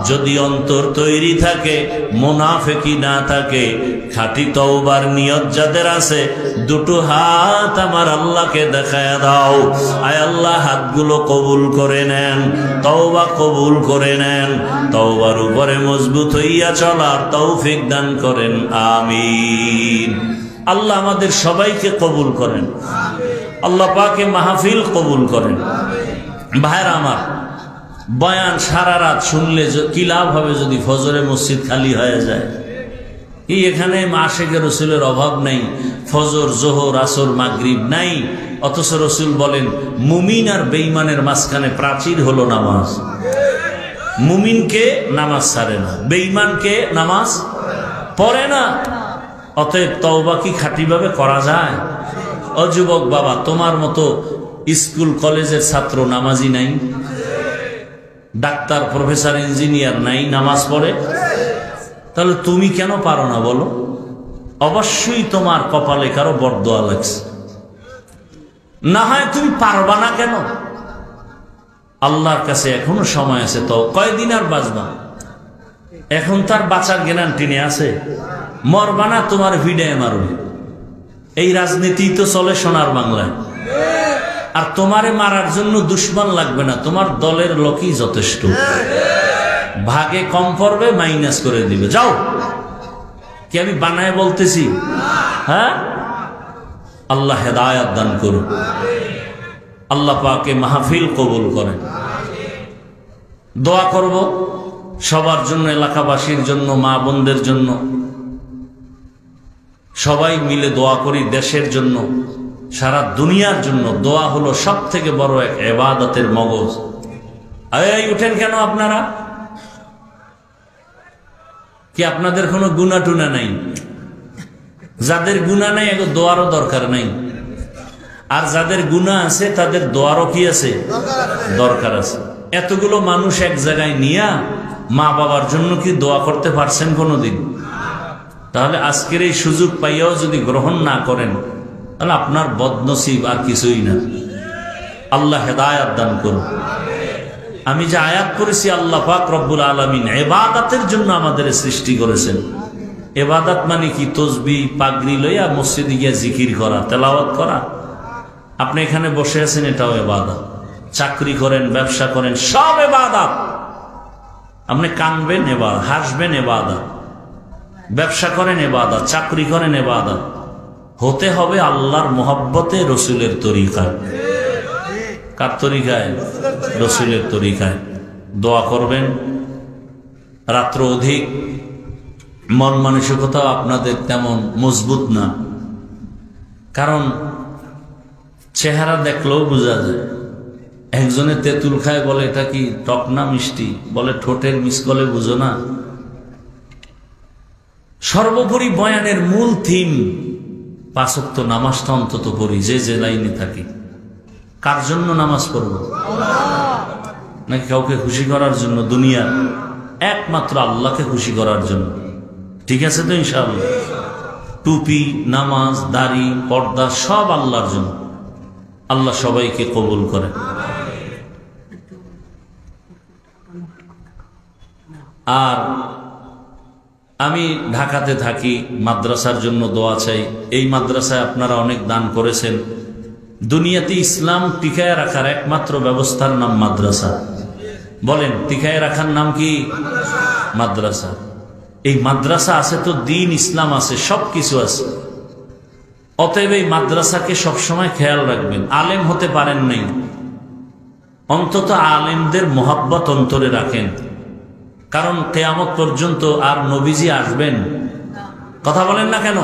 যদি অন্তর তৈরি থাকে, মুনাফিকি না থাকে, খাঁটি তওবার নিয়ত যাদের আছে, দুটো হাত আমার আল্লাহকে দেখায় দাও। আয় আল্লাহ, হাতগুলো কবুল করে নেন, তওবা কবুল করে নেন, তওবার উপরে মজবুত হইয়া চলার তৌফিক দান করেন, আমিন। আল্লাহ আমাদের সবাইকে কবুল করেন, আল্লাহ পাকে মাহফিল কবুল করেন। ভাইরা আমার, বয়ান সারা রাত শুনলে কি লাভ হবে যদি ফজরে মসজিদ খালি হয়ে যায়? এই এখানে আশিকে রসুলের অভাব নাই, ফজর, জোহর, আসর, মাগরিব নাই, অথচ রসুল বলেন মুমিন আর বেঈমানের মাঝখানে প্রাচীর হলো নামাজ। মুমিনকে নামাজ ছাড়ে না, বেঈমানকে নামাজ পড়ে না। অতএব তওবা কি খাঁটিভাবে করা যায়? ও যুবক বাবা, তোমার মতো স্কুল কলেজের ছাত্র নামাজি নাই, ডাক্তার, প্রফেসর, ইঞ্জিনিয়ার নাই, নামাজ পড়ে? তাহলে তুমি কেন পারো না বলো? অবশ্যই তোমার কপালে কারো বরদোয়া লাগছে। না হয় তুমি পারবা না কেন? আল্লাহর কাছে এখনো সময় আছে, তো কয়দিন আর বাঁচবা? এখন তার বাঁচার গ্যারান্টি নেই আছে? মরবা না, তোমার ভিড়ে মারবে। এই রাজনীতি তো চলে সোনার বাংলায়। আর তোমারে মারার জন্য দুশ্মন লাগবে না, তোমার দলের লোকই যথেষ্ট। ভাগে কম পড়বে, মাইনাস করে দিবে। যাও, কি আমি বানায় বলতেছি? হ্যাঁ, আল্লাহ হেদায়েত দান করুন, আল্লাহ পাকে মাহফিল কবুল করেন। দোয়া করব সবার জন্য, এলাকাবাসীর জন্য, মা বোনদের জন্য, সবাই মিলে দোয়া করি দেশের জন্য, সারা দুনিয়ার জন্য। দোয়া হলো সব থেকে বড় এক ইবাদতের মগজ। এই উঠেন কেন আপনারা? কি আপনাদের কোনো গুনাহ টুনা নাই? যাদের গুনাহ নাই, এগো দোয়ারও দরকার নাই। আর যাদের গুনাহ আছে, তাদের দোয়ারও কি আছে? দরকার আছে। এতগুলো মানুষ এক জায়গায় নিয়া মা বাবার জন্য কি দোয়া করতে পারছেন কোনোদিন? তাহলে আজকের এই সুযোগ পাইয়াও যদি গ্রহণ না করেন, তাহলে আপনার বদনসিব আর কিছুই না। আল্লাহ হেদায়েত দান করুন। আমি যে আয়াত করেছি, আল্লাহ পাক রব্বুল আলামিন ইবাদতের জন্য আমাদের সৃষ্টি করেছেন। ইবাদত মানে কি? তসবিহ, পাগড়ি লইয়া মসজিদে গিয়া জিকির করা, তেলাওয়াত করা। আপনি এখানে বসে আছেন, এটাও ইবাদত। চাকরি করেন, ব্যবসা করেন, সব ইবাদত। আপনি কানবেন ইবাদত, হাসবেন ইবাদত, ব্যবসা করেন ইবাদত, চাকরি করেন ইবাদত। হতে হবে আল্লাহর মোহাব্বতে, রসুলের তরিকায়। কার তরিকায়? রসুলের তরিকায়। দোয়া করবেন। রাত্র অধিক, মন মানসিকতাও আপনাদের তেমন মজবুত না, কারণ চেহারা দেখলেও বোঝা যায়। একজনে তেঁতুল খায়, বলে এটা কি টক না মিষ্টি? বলে ঠোঁটের মিসকলে বুঝো না। সর্বোপরি বয়ানের মূল থিম, 5 ওয়াক্ত নামাজটা অন্তত পড়ি, যে লাইনে থাকি। কার জন্য নামাজ পড়ব? নাকি কাউকে খুশি করার জন্য? দুনিয়ার? একমাত্র আল্লাহকে খুশি করার জন্য। ঠিক আছে তো ইনশাআল্লাহ? টুপি, নামাজ, দাড়ি, পর্দা সব আল্লাহর জন্য। আল্লাহ সবাইকে কবুল করে। আর আমি ঢাকাতে থাকি, মাদ্রাসার জন্য দোয়া চাই। এই মাদ্রাসায় আপনারা অনেক দান করেছেন। দুনিয়াতে ইসলাম টিকায় রাখার একমাত্র ব্যবস্থার নাম মাদ্রাসা। বলেন, টিকায় রাখার নাম কি? মাদ্রাসা। এই মাদ্রাসা আছে তো দ্বীন ইসলাম আছে, সব কিছু আছে। অতএব এই মাদ্রাসাকে সবসময় খেয়াল রাখবেন। আলেম হতে পারেন নাই, অন্তত আলেমদের মোহাব্বত অন্তরে রাখেন, কারণ কিয়ামত পর্যন্ত আর নবীজি আসবেন? কথা বলেন না কেন?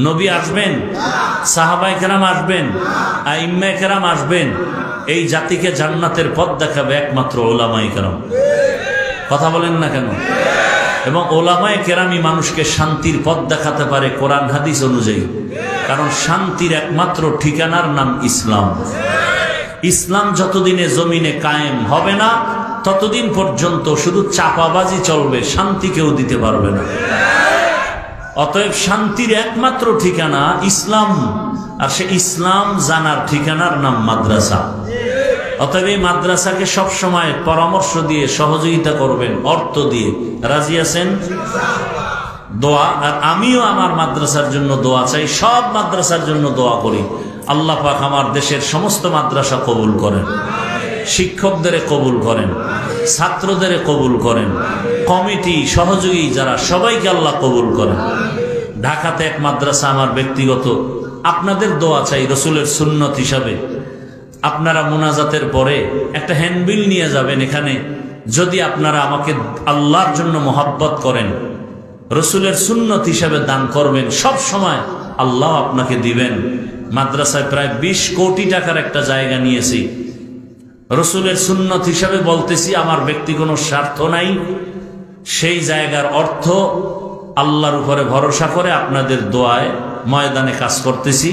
নবী আসবেন, সাহাবায়ে কেরাম আসবেন, আইম্মায়ে কেরাম আসবেন। এই জাতিকে জান্নাতের পথ দেখাবে একমাত্র উলামায়ে কেরাম। কথা বলেন না কেন? এবং উলামায়ে কেরামই মানুষকে শান্তির পথ দেখাতে পারে কোরআন হাদিস অনুযায়ী, কারণ শান্তির একমাত্র ঠিকানার নাম ইসলাম। ইসলাম যতদিনে জমিনে কায়েম হবে না, ততদিন পর্যন্ত শুধু চাপাবাজি চলবে, শান্তি কেউ দিতে পারবে না। অতএব শান্তির একমাত্র ঠিকানা ইসলাম, আর সে ইসলাম জানার ঠিকানার নাম মাদ্রাসা। অতএব এই মাদ্রাসাকে সবসময় পরামর্শ দিয়ে সহযোগিতা করবেন, অর্থ দিয়ে। রাজি আছেন? দোয়া, আর আমিও আমার মাদ্রাসার জন্য দোয়া চাই, সব মাদ্রাসার জন্য দোয়া করি। আল্লাহ পাক আমার দেশের সমস্ত মাদ্রাসা কবুল করেন, শিক্ষকদের কবুল করেন, ছাত্রদের কবুল করেন, কমিটি সহযোগী যারা সবাইকে আল্লাহ কবুল করেন। ঢাকাতে এক মাদ্রাসা আমার ব্যক্তিগত, আপনাদের দোয়া চাই রসুলের সুন্নত হিসাবে। আপনারা মুনাজাতের পরে একটা হ্যান্ডবিল নিয়ে যাবেন এখানে, যদি আপনারা আমাকে আল্লাহর জন্য মোহাব্বত করেন, রসুলের সুন্নত হিসাবে দান করবেন, সব সময় আল্লাহ আপনাকে দিবেন। মাদ্রাসায় প্রায় 20 কোটি টাকার একটা জায়গা নিয়েছি, রসুলের সুন্নত হিসাবে বলতেছি, আমার ব্যক্তি কোনো স্বার্থ নাই। সেই জায়গার অর্থ আল্লাহর উপরে ভরসা করে আপনাদের দোয়ায় ময়দানে কাজ করতেছি।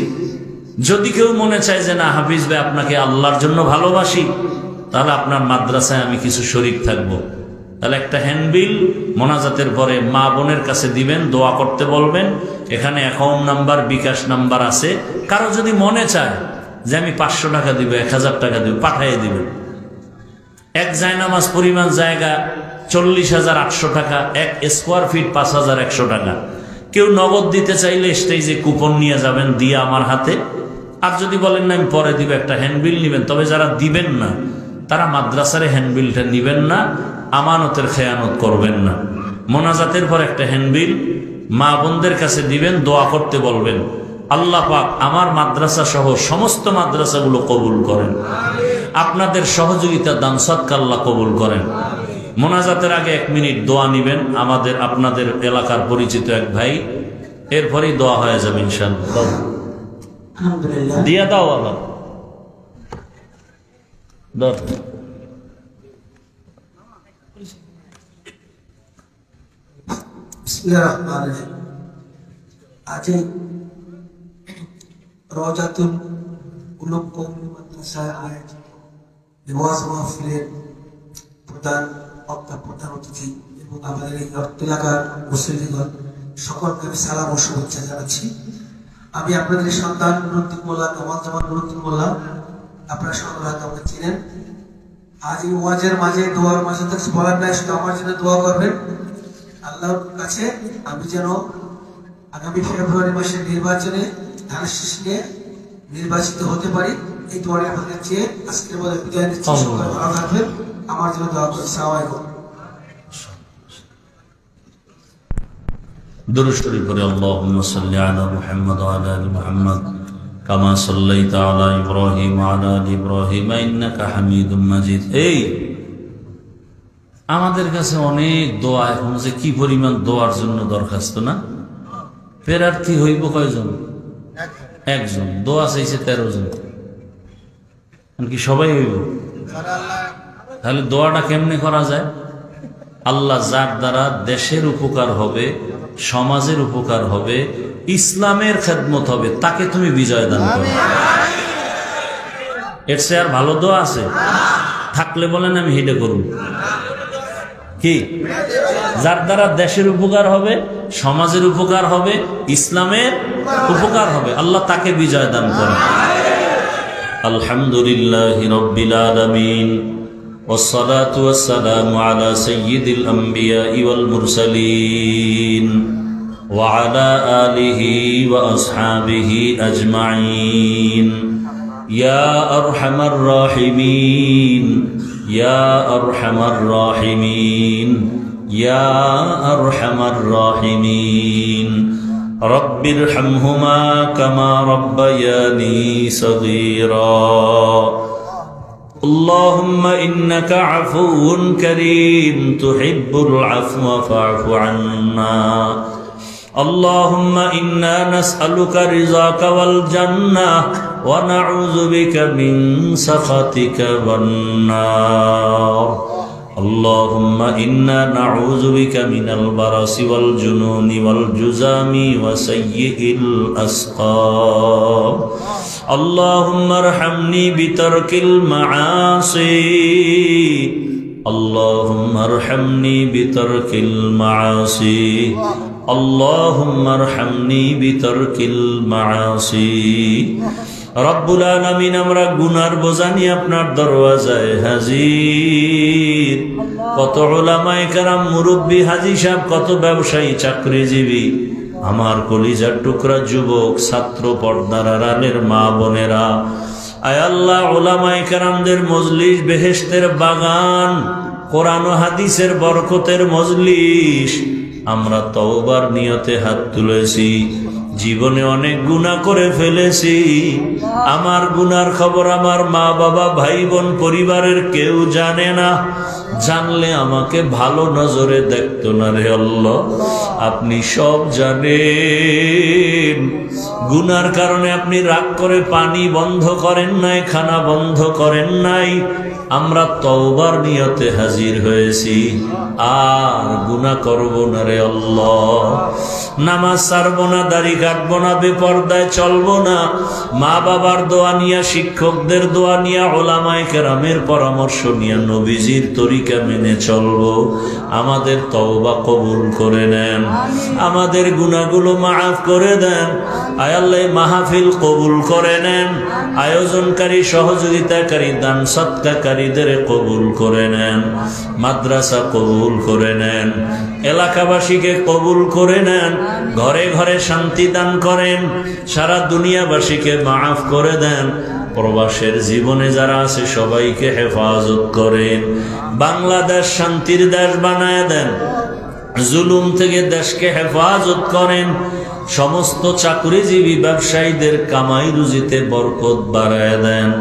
যদি কেউ মনে চায় যে না হাফিজ ভাই আপনাকে আল্লাহর জন্য ভালোবাসি, তাহলে আপনার মাদ্রাসায় আমি কিছু শরীক থাকবো। তাহলে একটা হ্যান্ডবিল মোনাজাতের পরে মা বোনের কাছে দিবেন, দোয়া করতে বলবেন। এখানে অ্যাকাউন্ট নাম্বার, বিকাশ নাম্বার আছে। কারো যদি মনে চায় যে আমি 500 টাকা দিব, 1000 টাকা দিব, পাঠিয়ে দিবেন। এক জায়নামাজ পরিমাণ জায়গা 40,800 টাকা, 1 স্কোয়ার ফিট 5,100 টাকা। কেউ নগদ দিতে চাইলে স্টেজে কুপন নিয়ে যাবেন, দিয়ে আমার হাতে। আর যদি বলেন না আমি পরে দিব, একটা হ্যান্ডবিল নেবেন। তবে যারা দিবেন না তারা মাদ্রাসার হ্যান্ডবিলটা নিবেন না, আমানতের খেয়ানত করবেন না। মোনাজাতের পর একটা হ্যান্ডবিল মা বোনদের কাছে দিবেন, দোয়া করতে বলবেন। আল্লাহ পাক আমার মাদ্রাসা সহ সমস্ত মাদ্রাসাগুলো কবুল করেন, আপনাদের সহযোগিতা দান সদকা আল্লাহ কবুল করেন। মোনাজাতের আগে 1 মিনিট দোয়া নিবেন, আপনাদের এলাকার পরিচিত এক ভাই, এরপরেই দোয়া হয়ে যাবে ইনশাআল্লাহ। দিয়া দাও আবার আজ রওজাতুল উলুম কওমি মাদ্রাসায় আয়োজিত ওয়াজ মাহফিলের প্রধান অতিথি এবং আমাদের এই এলাকার মুসলিমগণ সকলকে আমি সালাম ও শুভেচ্ছা জানাচ্ছি। আমি আপনাদের সন্তান নুরুদ্দিন মোল্লা, কামাল জামান নুরুদ্দিন মোল্লা, আপনারা সকলে হয়তো আমাকে চিনেন। আজ এই ওয়াজের মাঝে, দোয়ার মাঝে তো বলার নাই, শুধু আমার জন্য দোয়া করবেন আল্লাহর কাছে, আমি যেন আগামী ফেব্রুয়ারি মাসের নির্বাচনে ধানের শীষ নিয়ে নির্বাচিত হতে পারি। এই দোয়ারে আপনাদের চেয়ে আজকের মধ্যে বিদায় নিচ্ছি। সকলে ভালো থাকবেন, আমার জন্য দোয়া করবেন। আসসালামু আলাইকুম। দুরূদ শরীফ পড়ে আল্লাহুম্মা সাল্লি আলা মুহাম্মাদ ওয়া আলা আলি মুহাম্মাদ কামা সাল্লাইতা আলা ইব্রাহিম ওয়া আলা আলি ইব্রাহিম ইন্নাকা হামিদুম মাজিদ। এই আমাদের কাছে অনেক দোয়া, এখন যে কি পরিমাণ দোয়ার জন্য দরখাস্ত না। প্রার্থী হইব কয়জন? একজন। দোয়া চাইছে 13 জন, কি সবাই হইব? তাহলে দোয়াটা কেমনে করা যায়? আল্লাহ যার দ্বারা দেশের উপকার হবে, সমাজের উপকার হবে, ইসলামের খেদমত হবে, তাকে তুমি বিজয় দান করো। এর চেয়ে আর ভালো দোয়া আছে? থাকলে বলেন আমি হেডে করব। কি? যার দ্বারা দেশের উপকার হবে, সমাজের উপকার হবে, ইসলামের উপকার হবে, আল্লাহ তাকে বিজয় দান করে। আলহামদুলিল্লাহি রাব্বিল আলামিন والصلاة والسلام على سيد الأنبياء والمرسلين وعلى آله وأصحابه أجمعين يا أرحم الراحمين يا أرحم الراحمين ইয়া আরহামার রাহিমিন। রব্বিরহামহুমা কামা রাব্বায়ানি সগীরা। اللهم إنك عفو كريم تحب العفو فاعف عنا. اللهم إنا نسألك رضاك والجنة ونعوذ بك من سخطك والنار. اللهم إنا نعوذ بك من البرص والجنون والجذام وسيء الأسقام. اللهم ارحمني بترك المعاصي. اللهم ارحمني بترك المعاصي. اللهم ارحمني بترك المعاصي. রব্বুল আলামিন, আমরা গুনার বোঝা নিয়ে আপনার দরওয়াজায় হাজির। কত উলামায়ে কেরাম, মুরব্বী, হাজী সাহেব, কত ব্যবসায়ী, চাকরিজীবী, আমার কলিজার টুকরা যুবক, ছাত্র, পর্দার আড়ালের মা বোনেরা, আয় আল্লাহ, উলামায়ে কেরামদের মজলিস বেহেশতের বাগান, কোরআন ও হাদিসের বরকতের মজলিস। আমরা তওবার নিয়তে হাত তুলেছি। জীবনে অনেক গুনাহ করে ফেলেছি। আমার গুনার খবর আমার মা বাবা, ভাই বোন, পরিবারের কেউ জানে না। জানলে আমাকে ভালো নজরে দেখতো না রে আল্লাহ। আপনি সব জানেন। গুনার কারণে আপনি রাগ করে পানি বন্ধ করেন নাই, খানা বন্ধ করেন নাই। আমরা তওবার নিয়তে হাজির হয়েছি। আর গুনাহ করব না রে আল্লাহ। নামাজ ছাড়বো না, দাড়ি কাটবো না, বেপরদায় চলবো না। মা বাবার দোয়া নিয়া, শিক্ষকদের দোয়া নিয়া, উলামায়ে কেরামের পরামর্শ নিয়া নবীজির তরিকা মেনে চলবো। আমাদের তওবা কবুল করে নেন। আমাদের গুনাহগুলো মাফ করে দেন। আয় আল্লাহ, মাহফিল কবুল করে নেন। আয়োজনকারী, সহযোগিতাকারী, দান সৎকারীদের কবুল করে নেন। মাদ্রাসা কবুল করে নেন। এলাকাবাসীকে কবুল করে নেন। ঘরে ঘরে শান্তি দান করেন। সারা দুনিয়াবাসীকে মাফ করে দেন। প্রবাসের জীবনে যারা আছে সবাইকে হেফাজত করেন। বাংলাদেশ শান্তির দেশ বানায় দেন। জুলুম থেকে দেশকে হেফাজত করেন। সমস্ত চাকরিজীবী ব্যবসায়ীদের কামাই রুজিতে বরকত বাড়ায় দেন।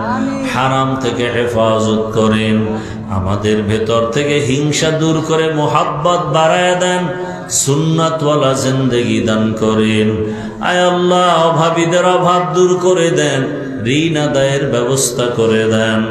হারাম থেকে হেফাজত করেন। আমাদের ভেতর থেকে হিংসা দূর করে মোহাব্বত বাড়ায় দেন। সুন্নাতওয়ালা জিন্দেগি দান করেন। আয় আল্লাহ, অভাবীদের অভাব দূর করে দেন। ঋণ আদায়ের ব্যবস্থা করে দেন।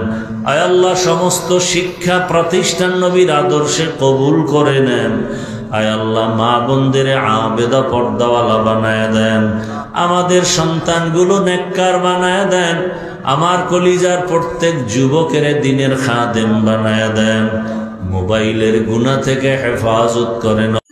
আয় আল্লাহ, সমস্ত শিক্ষা প্রতিষ্ঠান নবীর আদর্শে কবুল করে নেন। আয় আল্লাহ, মা বোনদের আবেদা পর্দাওয়ালা বানায় দেন। আমাদের সন্তানগুলো নেককার বানায় দেন। আমার কলিজার প্রত্যেক যুবকের দিনের খাদেম বানায় দেন। মোবাইলের গুনাহ থেকে হেফাজত করেন।